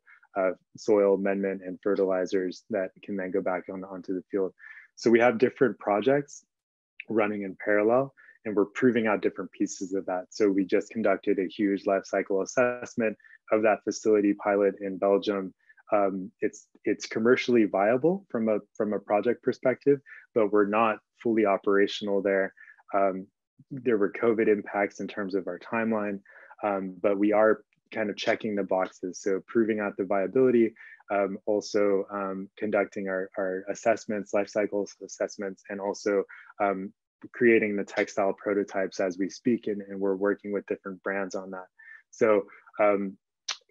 soil amendment and fertilizers that can then go back onto the field. So we have different projects running in parallel, and we're proving out different pieces of that. So we just conducted a huge life cycle assessment of that facility pilot in Belgium. It's commercially viable from a project perspective, but we're not fully operational there. There were COVID impacts in terms of our timeline, but we are kind of checking the boxes. So proving out the viability, also conducting our assessments, life cycle assessments, and also creating the textile prototypes as we speak, and we're working with different brands on that. So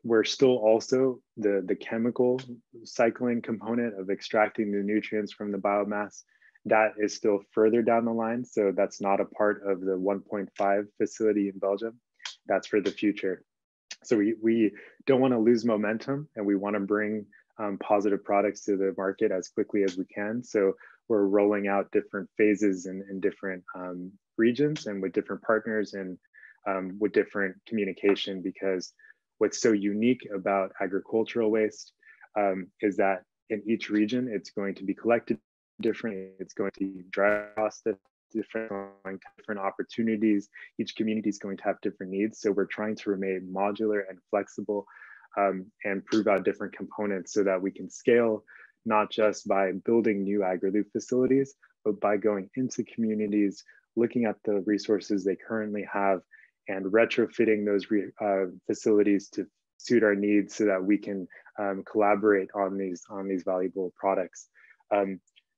we're still also the chemical cycling component of extracting the nutrients from the biomass. That is still further down the line. So that's not a part of the 1.5 facility in Belgium. That's for the future. So we don't want to lose momentum, and we want to bring positive products to the market as quickly as we can. So we're rolling out different phases in different regions and with different partners and with different communication, because what's so unique about agricultural waste is that in each region, it's going to be collected differently. It's going to be dry processed different opportunities. Each community is going to have different needs. So we're trying to remain modular and flexible and prove out different components so that we can scale, not just by building new AgriLoop facilities, but by going into communities, looking at the resources they currently have and retrofitting those facilities to suit our needs so that we can collaborate on these valuable products.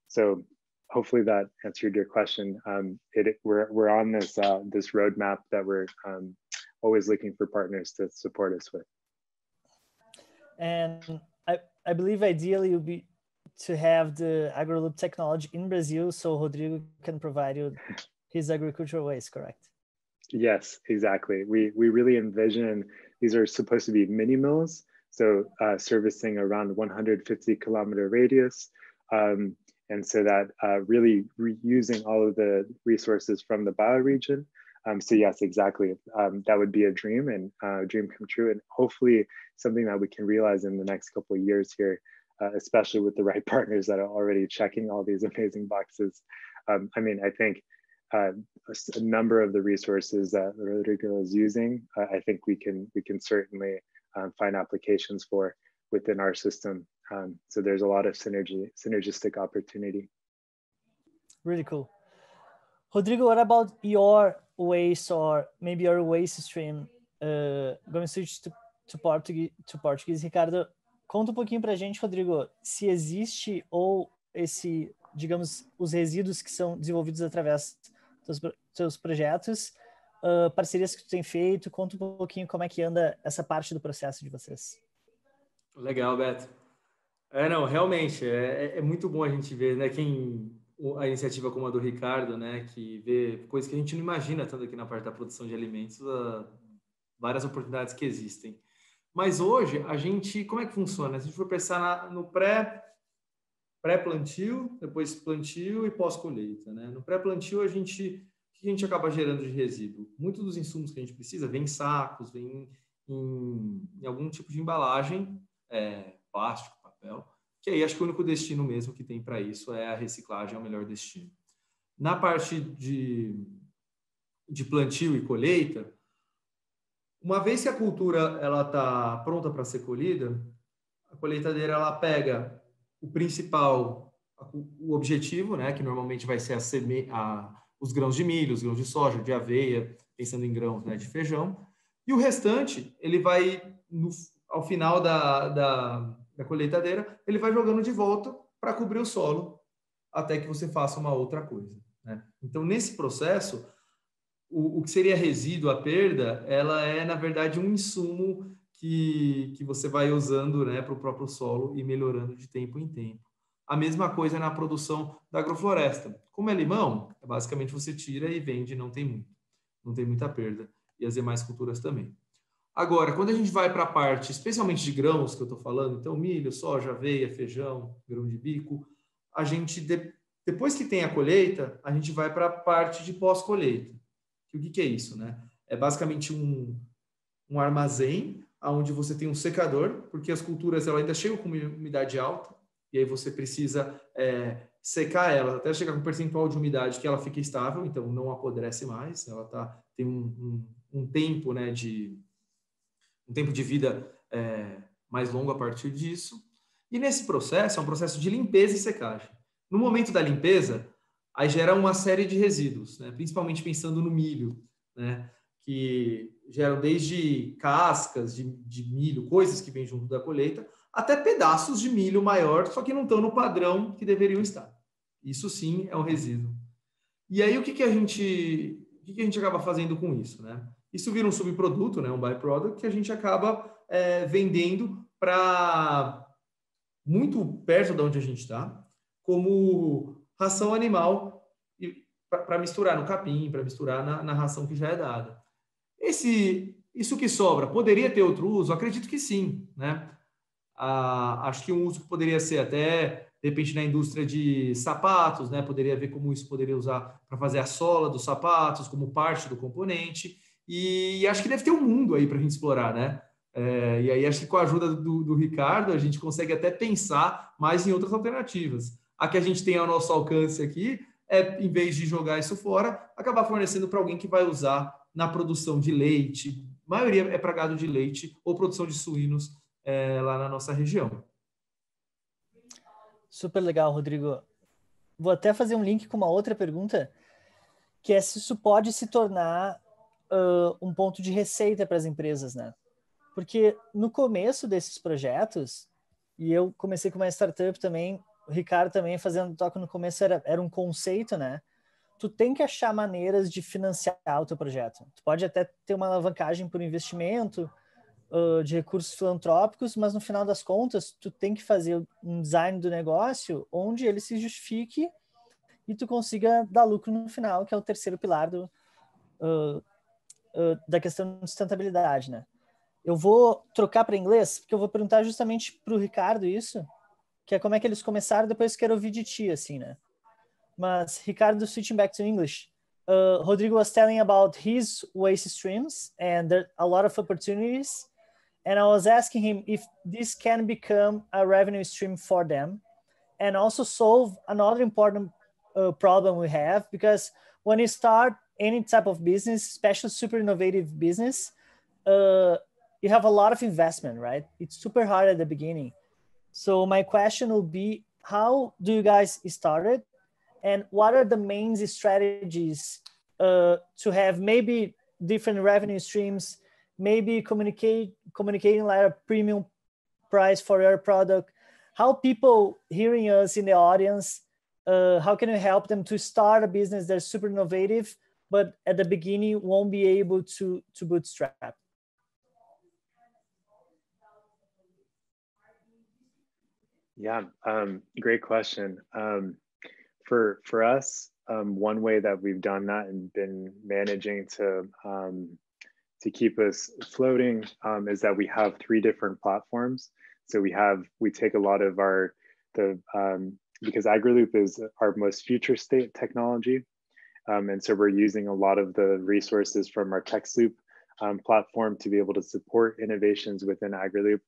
So hopefully that answered your question. We're on this roadmap that we're always looking for partners to support us with. And I believe ideally it would be to have the AgriLoop technology in Brazil, so Rodrigo can provide you his agricultural waste, correct? Yes, exactly. We really envision these are supposed to be mini mills, so servicing around 150-kilometer radius. And so that really reusing all of the resources from the bioregion. So yes, exactly. That would be a dream and a dream come true, and hopefully something that we can realize in the next couple of years here, especially with the right partners that are already checking all these amazing boxes. I mean, I think a number of the resources that Rodrigo is using, I think we can certainly find applications for within our system. So there's a lot of synergistic opportunity. Really cool. Rodrigo, what about your waste, or maybe your waste stream? Going to switch to Portuguese. Ricardo, conta pouquinho pra gente, Rodrigo, se existe ou digamos, os resíduos que são desenvolvidos através dos seus projetos, parcerias que tu tem feito, conta um pouquinho como é que anda essa parte do processo de vocês. Legal, Beto. Não, realmente, é muito bom a gente ver, né, a iniciativa como a do Ricardo, né, que vê coisas que a gente não imagina tanto aqui na parte da produção de alimentos, várias oportunidades que existem. Mas hoje, como é que funciona? Se a gente for pensar no pré-plantio, depois plantio e pós-colheita, né? No pré-plantio, o que a gente acaba gerando de resíduo? Muitos dos insumos que a gente precisa vem em sacos, vem em algum tipo de embalagem, plástico, papel, que aí acho que o único destino mesmo que tem para isso é a reciclagem, é o melhor destino. Na parte de plantio e colheita, uma vez que a cultura está pronta para ser colhida, a colheitadeira ela pega o principal, o objetivo, né, que normalmente vai ser os grãos de milho, os grãos de soja, de aveia, pensando em grãos, né, de feijão, e o restante ele vai, ao final da colheitadeira, ele vai jogando de volta para cobrir o solo até que você faça uma outra coisa, né? Então, nesse processo, o que seria resíduo, a perda, ela é, na verdade, um insumo que você vai usando, né, para o próprio solo e melhorando de tempo em tempo. A mesma coisa na produção da agrofloresta. Como é limão, basicamente você tira e vende, não tem muita perda. E as demais culturas também. Agora, quando a gente vai para a parte, especialmente de grãos que eu estou falando, então milho, soja, aveia, feijão, grão de bico, a gente, depois que tem a colheita, a gente vai para a parte de pós-colheita. O que é isso, né? É basicamente um armazém onde você tem um secador, porque as culturas ela ainda chegam com umidade alta, e aí você precisa secar ela até chegar com um percentual de umidade que ela fica estável, então não apodrece mais, ela tem um tempo, né, um tempo de vida mais longo a partir disso. E nesse processo, é um processo de limpeza e secagem. No momento da limpeza, aí gera uma série de resíduos, né, principalmente pensando no milho, né, que geram desde cascas de milho, coisas que vêm junto da colheita, até pedaços de milho maior, só que não estão no padrão que deveriam estar. Isso sim é um resíduo. E aí o que a gente acaba fazendo com isso, né? Isso vira um subproduto, né, um byproduct, que a gente acaba vendendo para muito perto de onde a gente está, como ração animal, para misturar no capim, para misturar na ração que já é dada. Isso que sobra, poderia ter outro uso? Acredito que sim, né? Acho que um uso poderia ser até, de repente, na indústria de sapatos, né? Poderia ver como isso poderia usar para fazer a sola dos sapatos, como parte do componente. E acho que deve ter um mundo aí para a gente explorar, né? E aí acho que com a ajuda do Ricardo, a gente consegue até pensar mais em outras alternativas. A que a gente tem ao nosso alcance aqui em vez de jogar isso fora, acabar fornecendo para alguém que vai usar na produção de leite. A maioria é para gado de leite ou produção de suínos lá na nossa região. Super legal, Rodrigo. Vou até fazer um link com uma outra pergunta, que é se isso pode se tornar um ponto de receita para as empresas, né? Porque no começo desses projetos, e eu comecei com uma startup também, o Ricardo também fazendo toque no começo era um conceito, né? Tu tem que achar maneiras de financiar o teu projeto. Tu pode até ter uma alavancagem por investimento, de recursos filantrópicos, mas no final das contas, tu tem que fazer um design do negócio onde ele se justifique e tu consiga dar lucro no final, que é o terceiro pilar da questão de sustentabilidade, né? Eu vou trocar para inglês, porque eu vou perguntar justamente para o Ricardo isso, que é como é que eles começaram, depois quero ouvir de ti, assim, né? Mas, Ricardo, switching back to English, Rodrigo was telling about his waste streams, and there are a lot of opportunities, and I was asking him if this can become a revenue stream for them, and also solve another important problem we have, because when you start any type of business, especially super innovative business, you have a lot of investment, right? It's super hard at the beginning. So my question will be, how do you guys start? And what are the main strategies to have maybe different revenue streams, maybe communicating like a premium price for your product? How people hearing us in the audience, how can you help them to start a business that's super innovative, but at the beginning won't be able to bootstrap? Yeah, great question. For us, one way that we've done that and been managing to keep us floating is that we have 3 different platforms. So we take a lot of because AgriLoop is our most future state technology, and so we're using a lot of the resources from our TechSoup platform to be able to support innovations within AgriLoop.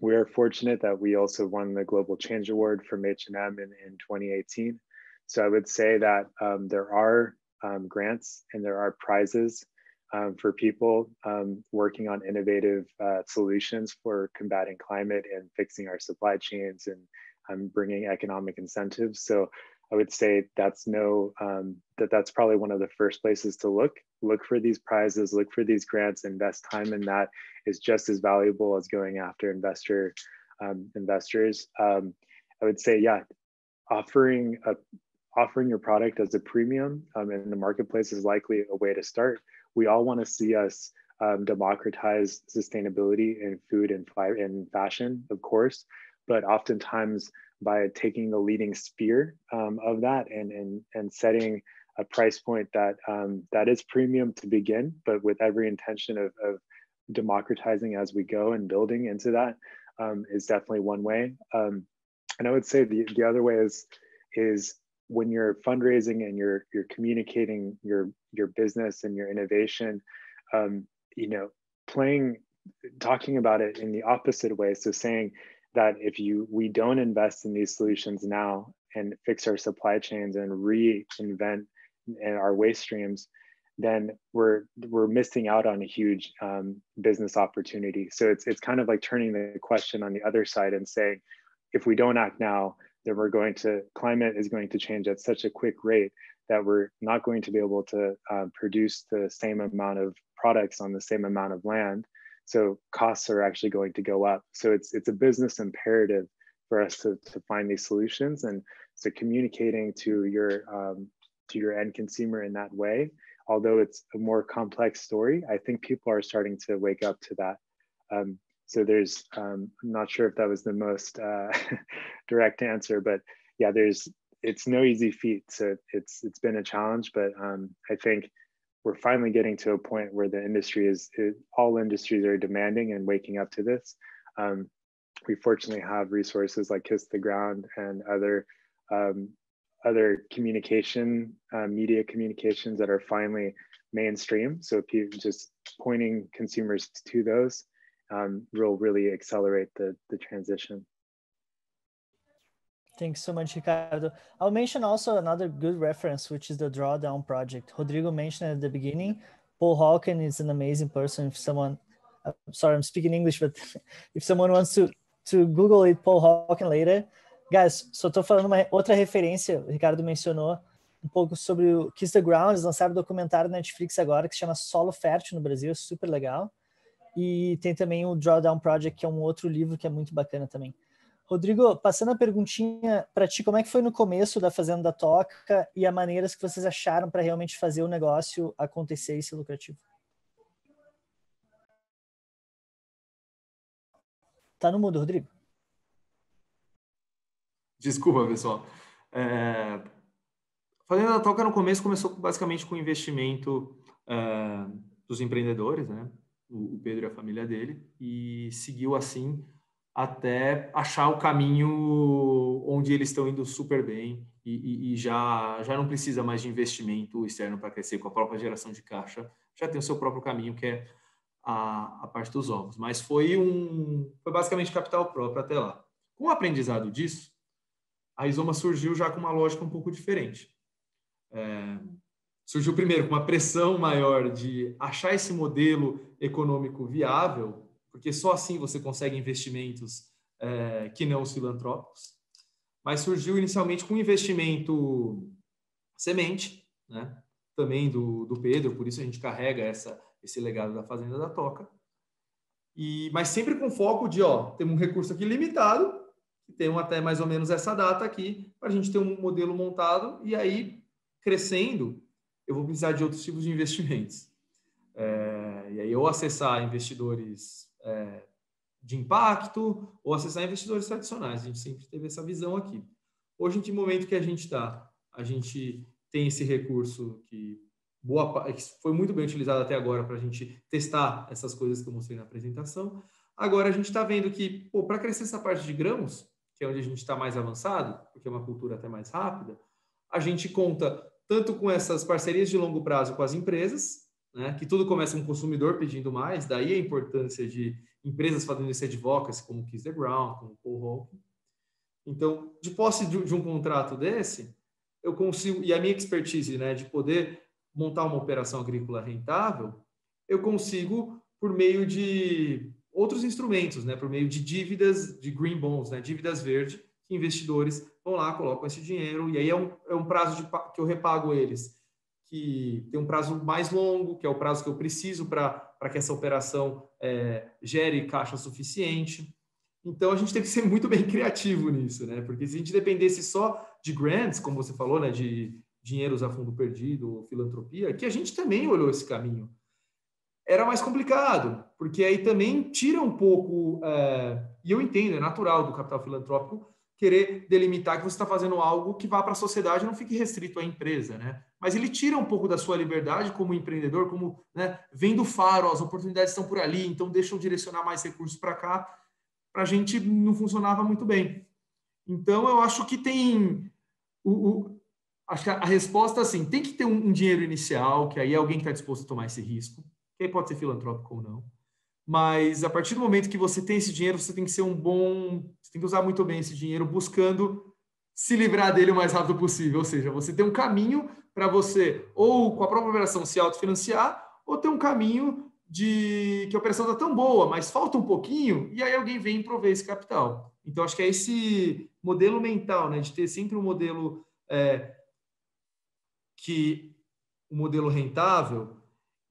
We are fortunate that we also won the Global Change Award from H&M in 2018. So I would say that there are grants and there are prizes for people working on innovative solutions for combating climate and fixing our supply chains and bringing economic incentives. So I would say that's that's probably one of the first places to look for these prizes, look for these grants, invest time in that is just as valuable as going after investors. I would say, yeah, offering your product as a premium in the marketplace is likely a way to start. We all want to see us democratize sustainability in food and fashion, of course, but oftentimes by taking the leading sphere of that and setting a price point that is premium to begin, but with every intention of democratizing as we go and building into that is definitely one way. And I would say the other way is when you're fundraising and you're communicating your business and your innovation, talking about it in the opposite way. So saying that if we don't invest in these solutions now and fix our supply chains and reinvent our waste streams, then we're missing out on a huge business opportunity. So it's kind of like turning the question on the other side and saying, if we don't act now, then climate is going to change at such a quick rate that we're not going to be able to produce the same amount of products on the same amount of land. So costs are actually going to go up. So it's a business imperative for us to find these solutions. And so communicating to your end consumer in that way, although it's a more complex story, I think people are starting to wake up to that. So there's, I'm not sure if that was the most direct answer, but yeah, it's no easy feat. So it's been a challenge, but I think we're finally getting to a point where the industry all industries are demanding and waking up to this. We fortunately have resources like Kiss the Ground and other communication, media communications that are finally mainstream. So people just pointing consumers to those will really accelerate the transition. Thanks so much, Ricardo. I'll mention also another good reference, which is the Drawdown Project. Rodrigo mentioned at the beginning, Paul Hawken is an amazing person. If someone, sorry, I'm speaking English, but if someone wants to Google it, Paul Hawken later. Guys, só tô falando uma outra referência, o Ricardo mencionou um pouco sobre o Kiss the Ground, eles lançaram um documentário na Netflix agora que se chama Solo Fértil no Brasil, é super legal. E tem também o Drawdown Project, que é um outro livro que é muito bacana também. Rodrigo, passando a perguntinha para ti, como é que foi no começo da Fazenda da Toca e as maneiras que vocês acharam para realmente fazer o negócio acontecer e ser lucrativo? Tá no mudo, Rodrigo. Desculpa, pessoal. Fazenda da Toca no começo começou basicamente com o investimento dos empreendedores, né? O Pedro e a família dele, e seguiu assim até achar o caminho onde eles estão indo super bem e já não precisa mais de investimento externo para crescer com a própria geração de caixa, já tem o seu próprio caminho, que é a parte dos ovos. Mas foi basicamente capital próprio até lá. Com o aprendizado disso, a Rizoma surgiu já com uma lógica um pouco diferente. Surgiu primeiro com uma pressão maior de achar esse modelo econômico viável, porque só assim você consegue investimentos que não os filantrópicos. Mas surgiu inicialmente com um investimento semente, né? Também do Pedro, por isso a gente carrega esse legado da Fazenda da Toca. Mas sempre com foco de, temos um recurso aqui limitado, que tem até mais ou menos essa data aqui, para a gente ter um modelo montado, e aí, crescendo, eu vou precisar de outros tipos de investimentos. E aí, ou acessar investidores de impacto, ou acessar investidores tradicionais. A gente sempre teve essa visão aqui. Hoje, em que momento que a gente está? A gente tem esse recurso que foi muito bem utilizado até agora para a gente testar essas coisas que eu mostrei na apresentação. Agora, a gente está vendo que, para crescer essa parte de grãos, que é onde a gente está mais avançado, porque é uma cultura até mais rápida, a gente conta tanto com essas parcerias de longo prazo com as empresas, né, que tudo começa com o consumidor pedindo mais, daí a importância de empresas fazendo esse advocacy, como Kiss the Ground, como Paul Hawken. Então, de posse de um contrato desse, eu consigo, e a minha expertise, né, de poder montar uma operação agrícola rentável, eu consigo, por meio de outros instrumentos, né, por meio de dívidas, de green bonds, né, dívidas verdes, que investidores vão lá, colocam esse dinheiro, e aí é um prazo que eu repago eles, que tem um prazo mais longo, que é o prazo que eu preciso para que essa operação gere caixa suficiente. Então, a gente tem que ser muito bem criativo nisso, né? Porque se a gente dependesse só de grants, como você falou, né, de dinheiros a fundo perdido, ou filantropia, que a gente também olhou esse caminho, era mais complicado, porque aí também tira um pouco, e eu entendo, é natural do capital filantrópico querer delimitar que você está fazendo algo que vá para a sociedade e não fique restrito à empresa, né? Mas ele tira um pouco da sua liberdade como empreendedor, como, né, vem do faro, as oportunidades estão por ali, então deixa eu direcionar mais recursos para cá. Para a gente não funcionava muito bem. Então, eu acho que tem... acho que a resposta, assim, tem que ter um dinheiro inicial, que aí é alguém que está disposto a tomar esse risco, que aí pode ser filantrópico ou não. Mas, a partir do momento que você tem esse dinheiro, você tem que ser você tem que usar muito bem esse dinheiro, buscando se livrar dele o mais rápido possível. Ou seja, você tem um caminho para você, ou com a própria operação se autofinanciar, ou ter um caminho de que a operação está tão boa, mas falta um pouquinho, e aí alguém vem prover esse capital. Então, acho que é esse modelo mental, né, de ter sempre um modelo um modelo rentável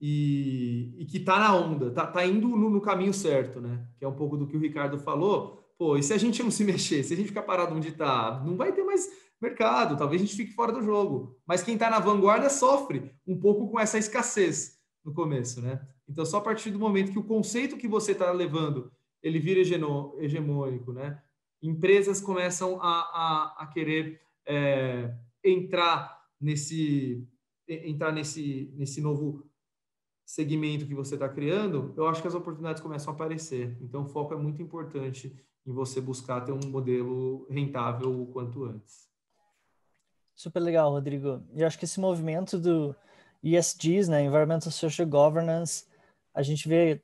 e que está na onda, está indo no caminho certo, né? Que é um pouco do que o Ricardo falou. Pô, e se a gente não se mexer, se a gente ficar parado onde está, não vai ter mais mercado, talvez a gente fique fora do jogo. Mas quem está na vanguarda sofre um pouco com essa escassez no começo, né? Então, só a partir do momento que o conceito que você está levando, ele vira hegemônico, né? Empresas começam a querer entrar nesse novo segmento que você está criando, eu acho que as oportunidades começam a aparecer. Então, o foco é muito importante em você buscar ter um modelo rentável o quanto antes. Super legal, Rodrigo. E eu acho que esse movimento do ESGs, né, Environmental Social Governance, a gente vê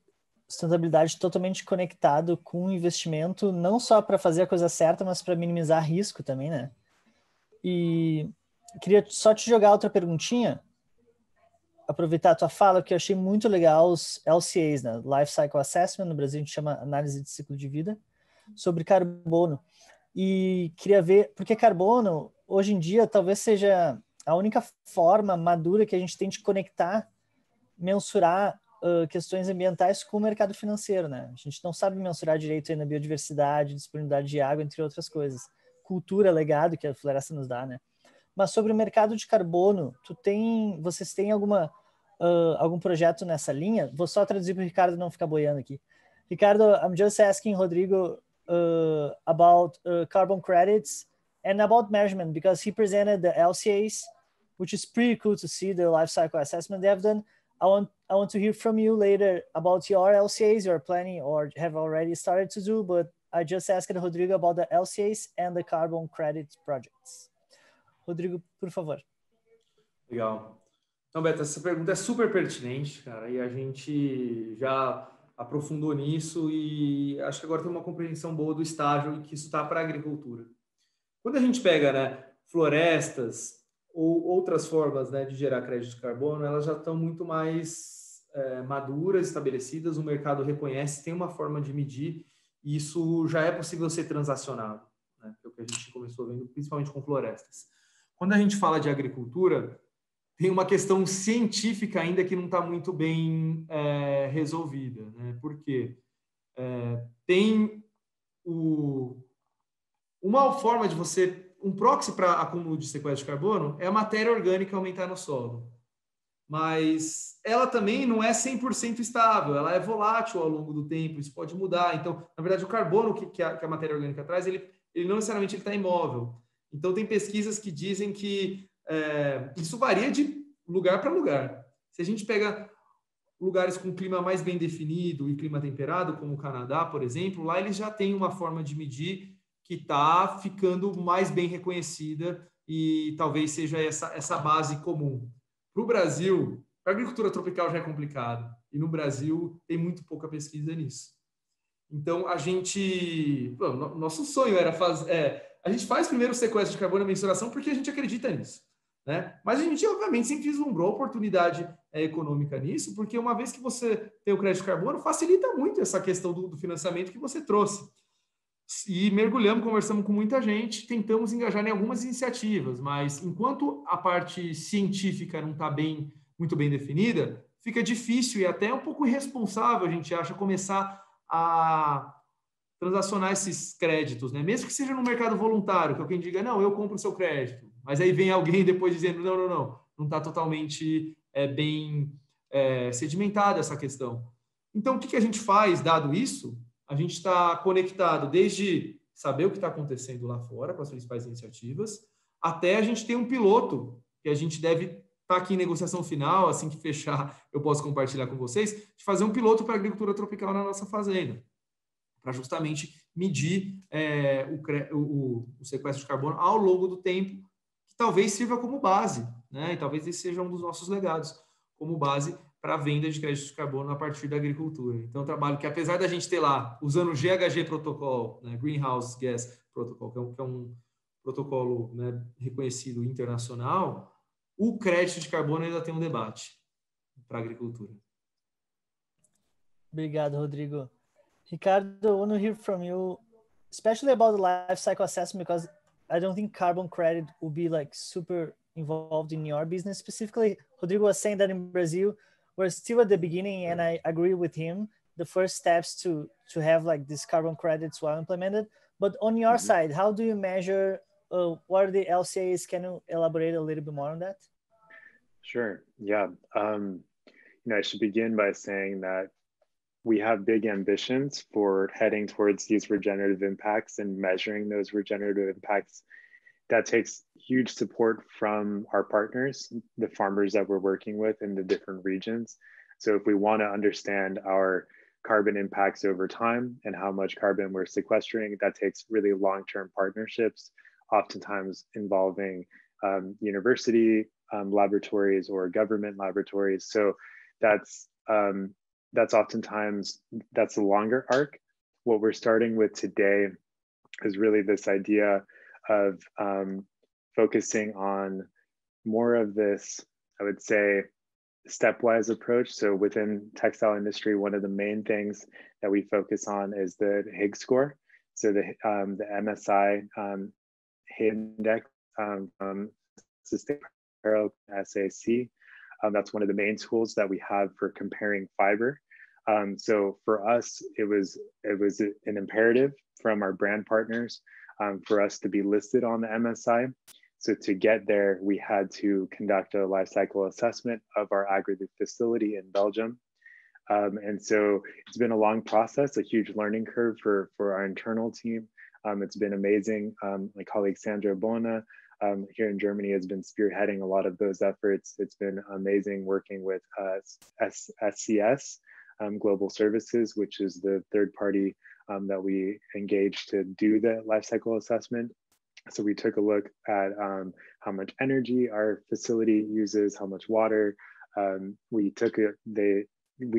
sustentabilidade totalmente conectado com investimento, não só para fazer a coisa certa, mas para minimizar risco também, né? E queria só te jogar outra perguntinha, aproveitar a tua fala, que eu achei muito legal os LCAs, né? Life Cycle Assessment, no Brasil a gente chama análise de ciclo de vida, sobre carbono. E queria ver, porque carbono, hoje em dia, talvez seja a única forma madura que a gente tem de conectar, mensurar questões ambientais com o mercado financeiro, né? A gente não sabe mensurar direito ainda a biodiversidade, disponibilidade de água, entre outras coisas. Cultura, legado que a floresta nos dá, né? Mas sobre o mercado de carbono, vocês têm algum projeto nessa linha? Vou só traduzir para o Ricardo não ficar boiando aqui. Ricardo, I'm just asking Rodrigo about carbon credits and about measurement, because he presented the LCAs, which is pretty cool to see the life cycle assessment they have done. I want to hear from you later about your LCAs you're planning or have already started to do, but I just asked Rodrigo about the LCAs and the carbon credit projects. Rodrigo, por favor. Legal. Então, Beto, essa pergunta é super pertinente, cara, e a gente já aprofundou nisso e acho que agora tem uma compreensão boa do estágio em que isso está para a agricultura. Quando a gente pega, né, florestas ou outras formas, né, de gerar crédito de carbono, elas já estão muito mais maduras, estabelecidas, o mercado reconhece, tem uma forma de medir e isso já é possível ser transacionado, né, que é o que a gente começou vendo, principalmente com florestas. Quando a gente fala de agricultura, tem uma questão científica ainda que não está muito bem resolvida, né? Porque tem uma forma de você... Um proxy para acúmulo de sequestro de carbono é a matéria orgânica aumentar no solo. Mas ela também não é 100% estável, ela é volátil ao longo do tempo, isso pode mudar. Então, na verdade, o carbono que a matéria orgânica traz, ele não necessariamente está imóvel. Então, tem pesquisas que dizem que isso varia de lugar para lugar. Se a gente pega lugares com clima mais bem definido e clima temperado, como o Canadá, por exemplo, lá eles já têm uma forma de medir que está ficando mais bem reconhecida e talvez seja essa base comum. Para o Brasil, a agricultura tropical já é complicado e no Brasil tem muito pouca pesquisa nisso. Então, nosso sonho era fazer... a gente faz primeiro o sequestro de carbono e a mensuração porque a gente acredita nisso, né? Mas a gente, obviamente, sempre vislumbrou oportunidade econômica nisso, porque uma vez que você tem o crédito de carbono, facilita muito essa questão do financiamento que você trouxe. E mergulhamos, conversamos com muita gente, tentamos engajar em algumas iniciativas, mas enquanto a parte científica não está muito bem definida, fica difícil e até um pouco irresponsável, a gente acha, começar a transacionar esses créditos, né? Mesmo que seja no mercado voluntário, que alguém diga, não, eu compro o seu crédito, mas aí vem alguém depois dizendo, não está totalmente bem sedimentada essa questão. Então, o que a gente faz, dado isso? A gente está conectado desde saber o que está acontecendo lá fora, com as principais iniciativas, até a gente ter um piloto, que a gente deve estar aqui em negociação final, assim que fechar, eu posso compartilhar com vocês, de fazer um piloto para a agricultura tropical na nossa fazenda, para justamente medir o sequestro de carbono ao longo do tempo, que talvez sirva como base, né? E talvez esse seja um dos nossos legados, como base para a venda de créditos de carbono a partir da agricultura. Então, é um trabalho que, apesar da gente ter lá, usando o GHG Protocol, né, Greenhouse Gas Protocol, que é protocolo, né, reconhecido internacional, o crédito de carbono ainda tem um debate para a agricultura. Obrigado, Rodrigo. Ricardo, I want to hear from you, especially about the life cycle assessment, because I don't think carbon credit will be like super involved in your business specifically. Rodrigo was saying that in Brazil, we're still at the beginning, and I agree with him. The first steps to have like these carbon credits well implemented. But on your side, how do you measure? What are the LCAs? Can you elaborate a little bit more on that? Sure. Yeah. I should begin by saying that we have big ambitions for heading towards these regenerative impacts and measuring those regenerative impacts. That takes huge support from our partners, the farmers that we're working with in the different regions. So if we want to understand our carbon impacts over time and how much carbon we're sequestering, that takes really long-term partnerships, oftentimes involving university laboratories or government laboratories. So that's oftentimes, that's a longer arc. What we're starting with today is really this idea of focusing on more of this, I would say, stepwise approach. So within textile industry, one of the main things that we focus on is the Higgs score. So the MSI index from Sustainable Apparel SAC. That's one of the main tools that we have for comparing fiber. So for us, it was an imperative from our brand partners for us to be listed on the MSI. So to get there, we had to conduct a life cycle assessment of our Agri-Loop facility in Belgium. And so it's been a long process, a huge learning curve for our internal team. It's been amazing. My colleague Sandra Bona here in Germany has been spearheading a lot of those efforts. It's been amazing working with SCS Global Services, which is the third party that we engaged to do the life cycle assessment. So we took a look at how much energy our facility uses, how much water. We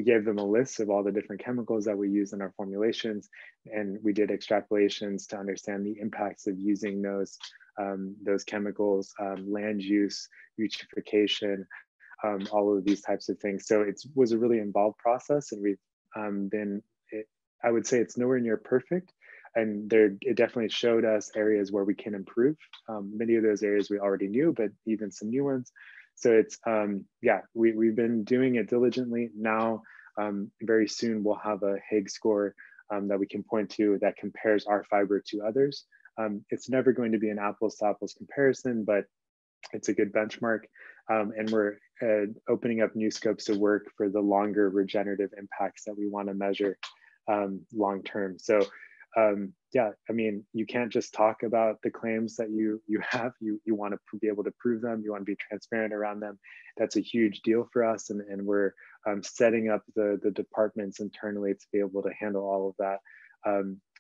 gave them a list of all the different chemicals that we use in our formulations, and we did extrapolations to understand the impacts of using those chemicals, land use, eutrophication, all of these types of things. So it was a really involved process, and we've I would say it's nowhere near perfect, and it definitely showed us areas where we can improve. Many of those areas we already knew, but even some new ones. So it's, we've been doing it diligently. Now, very soon we'll have a Higgs score that we can point to that compares our fiber to others. It's never going to be an apples to apples comparison, but it's a good benchmark. And we're opening up new scopes of work for the longer regenerative impacts that we want to measure long term. So I mean, you can't just talk about the claims that you have. You want to be able to prove them. You want to be transparent around them. That's a huge deal for us, and we're setting up the departments internally to be able to handle all of that.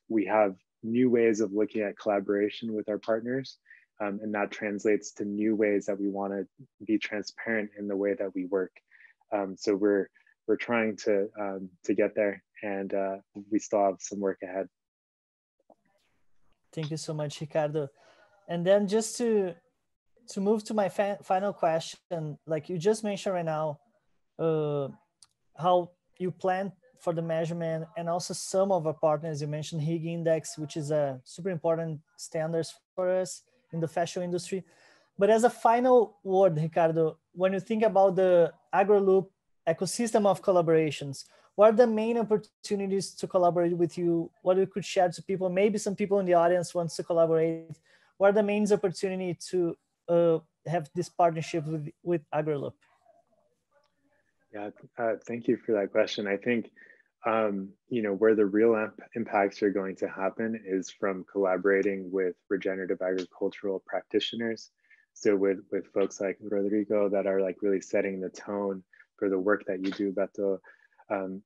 We have new ways of looking at collaboration with our partners, and that translates to new ways that we want to be transparent in the way that we work. So we're trying to get there, and we still have some work ahead. Thank you so much, Ricardo. And then just to move to my final question, like you just mentioned right now, how you plan for the measurement, and also some of our partners, you mentioned Higgs Index, which is a super important standards for us in the fashion industry. But as a final word, Ricardo, when you think about the Agri-Loop ecosystem of collaborations, what are the main opportunities to collaborate with you? What you could share to people? Maybe some people in the audience wants to collaborate. What are the main opportunities to have this partnership with Agri-Loop? Yeah, thank you for that question. I think, where the real impacts are going to happen is from collaborating with regenerative agricultural practitioners. So with folks like Rodrigo that are like really setting the tone for the work that you do, Beto.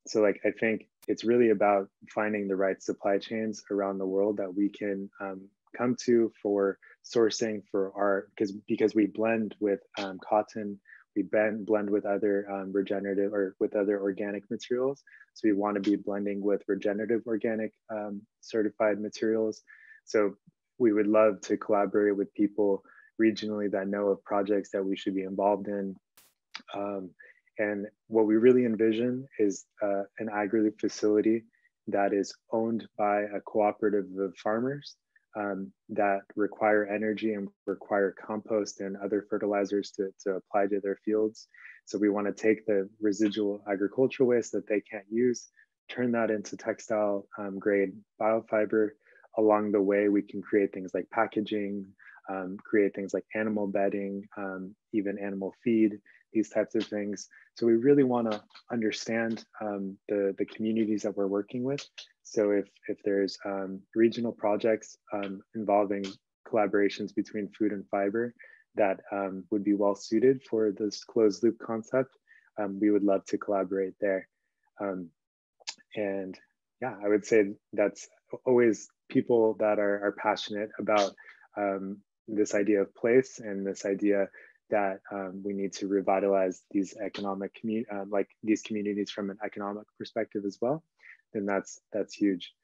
So like, I think it's really about finding the right supply chains around the world that we can come to for sourcing for because we blend with cotton, we blend with other regenerative or with other organic materials. So we want to be blending with regenerative organic certified materials. So we would love to collaborate with people regionally that know of projects that we should be involved in. And what we really envision is an agri facility that is owned by a cooperative of farmers that require energy and require compost and other fertilizers to apply to their fields. So we want to take the residual agricultural waste that they can't use, turn that into textile grade biofiber. Along the way, we can create things like packaging, create things like animal bedding, even animal feed, these types of things. So we really want to understand the communities that we're working with. So if there's regional projects involving collaborations between food and fiber that would be well suited for this closed loop concept, we would love to collaborate there. And yeah, I would say that's always people that are passionate about this idea of place and this idea that we need to revitalize these economic these communities from an economic perspective as well, then that's huge.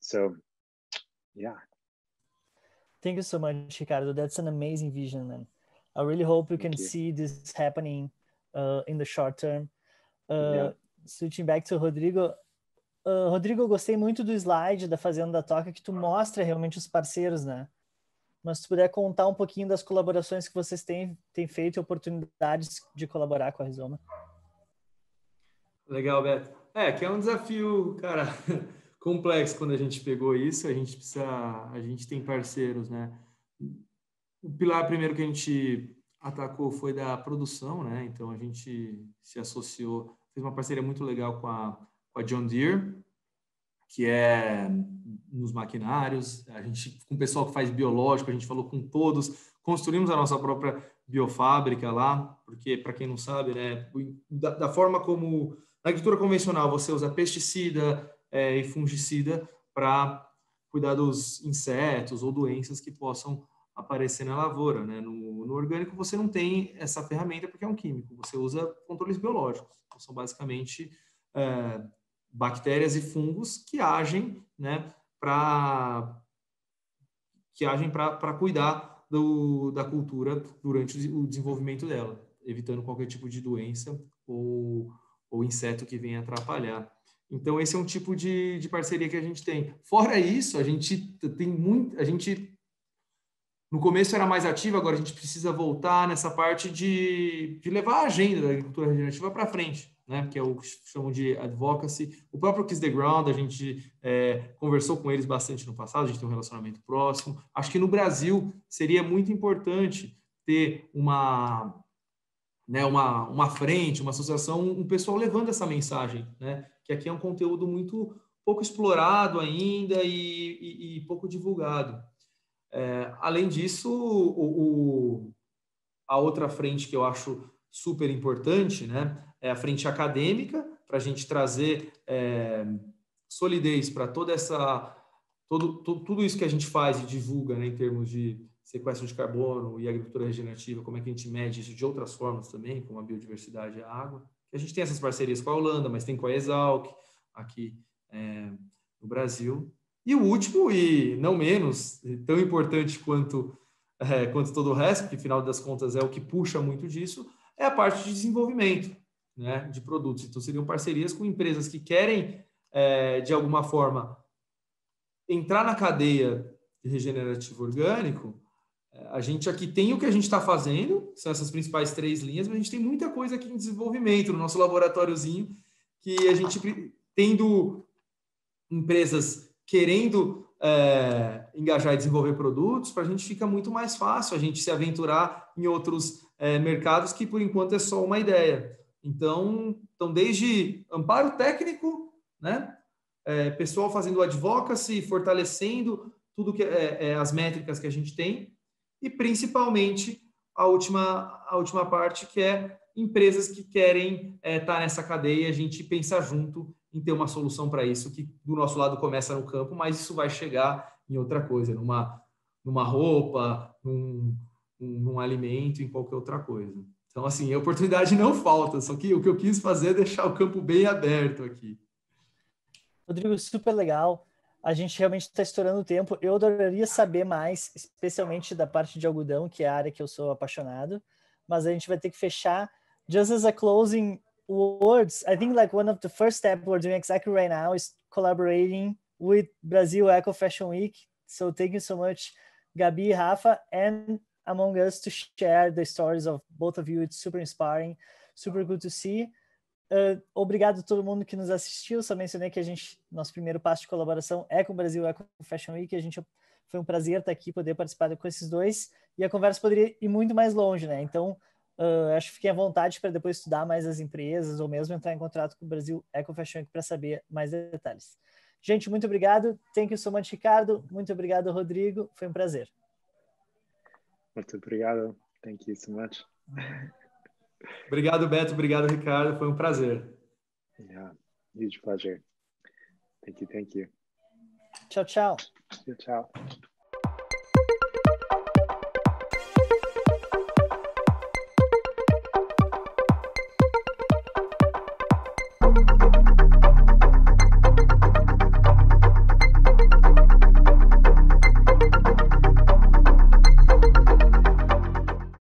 So yeah. Thank you so much, Ricardo. That's an amazing vision, man. I really hope we can see this happening in the short term. Switching back to Rodrigo. Rodrigo, eu gostei muito do slide da Fazenda da Toca, que tu mostra realmente os parceiros, né? Mas se tu puder contar um pouquinho das colaborações que vocês têm feito e oportunidades de colaborar com a Rizoma. Legal, Beto. Que é um desafio, cara, complexo quando a gente pegou isso. A gente tem parceiros, né? O pilar primeiro que a gente atacou foi da produção, né? Então a gente se associou, fez uma parceria muito legal com a John Deere, que é nos maquinários, a gente, com o pessoal que faz biológico, a gente falou com todos, construímos a nossa própria biofábrica lá, porque, para quem não sabe, né, da forma como na agricultura convencional você usa pesticida e fungicida para cuidar dos insetos ou doenças que possam aparecer na lavoura, né? No orgânico você não tem essa ferramenta porque é um químico, você usa controles biológicos, então, são basicamente bactérias e fungos que agem, né, para cuidar da cultura durante o desenvolvimento dela, evitando qualquer tipo de doença ou inseto que venha atrapalhar. Então esse é um tipo de parceria que a gente tem. Fora isso, a gente no começo era mais ativa, agora a gente precisa voltar nessa parte de levar a agenda da agricultura regenerativa para frente, né? Que é o que chamam de advocacy. O próprio Kiss the Ground, a gente conversou com eles bastante no passado, a gente tem um relacionamento próximo. Acho que no Brasil seria muito importante ter uma frente, uma associação, um pessoal levando essa mensagem, né? Que aqui é um conteúdo muito pouco explorado ainda e pouco divulgado. Além disso, a outra frente que eu acho super importante, né, é a frente acadêmica, para a gente trazer solidez para tudo isso que a gente faz e divulga, né, em termos de sequestro de carbono e agricultura regenerativa, como é que a gente mede isso de outras formas também, como a biodiversidade e a água. A gente tem essas parcerias com a Holanda, mas tem com a Exalc, aqui no Brasil. E o último, e não menos, tão importante quanto todo o resto, que, afinal das contas, é o que puxa muito disso, é a parte de desenvolvimento, né, de produtos. Então, seriam parcerias com empresas que querem, de alguma forma, entrar na cadeia de regenerativo orgânico. A gente aqui tem o que a gente está fazendo, são essas principais 3 linhas, mas a gente tem muita coisa aqui em desenvolvimento, no nosso laboratóriozinho, que a gente, tendo empresas querendo engajar e desenvolver produtos, para a gente fica muito mais fácil a gente se aventurar em outros mercados que, por enquanto, é só uma ideia. Então desde amparo técnico, né, pessoal fazendo advocacy, fortalecendo tudo que as métricas que a gente tem, e principalmente a última parte, que é empresas que querem estar nessa cadeia, a gente pensar junto em ter uma solução para isso, que do nosso lado começa no campo, mas isso vai chegar em outra coisa, numa roupa, num alimento, em qualquer outra coisa. Então, assim, a oportunidade não falta, só que o que eu quis fazer é deixar o campo bem aberto aqui. Rodrigo, super legal. A gente realmente está estourando o tempo. Eu adoraria saber mais, especialmente da parte de algodão, que é a área que eu sou apaixonado, mas a gente vai ter que fechar. Just as a closing words, I think like one of the first steps we're doing exactly right now is collaborating with Brazil Eco Fashion Week. So thank you so much, Gabi, Rafa, and among us to share the stories of both of you. It's super inspiring, super good to see. Obrigado a todo mundo que nos assistiu. Só mencionei que nosso primeiro passo de colaboração é com o Brasil Eco Fashion Week. Foi um prazer estar aqui, poder participar com esses dois. E a conversa poderia ir muito mais longe, né? Então, acho que fiquem à vontade para depois estudar mais as empresas ou mesmo entrar em contato com o Brasil Eco Fashion Week para saber mais detalhes. Gente, muito obrigado. Thank you so much, Ricardo. Muito obrigado, Rodrigo. Foi um prazer. Muito obrigado. Thank you so much. Obrigado, Beto. Obrigado, Ricardo. Foi um prazer. Yeah, huge pleasure. Thank you. Tchau, tchau. Tchau.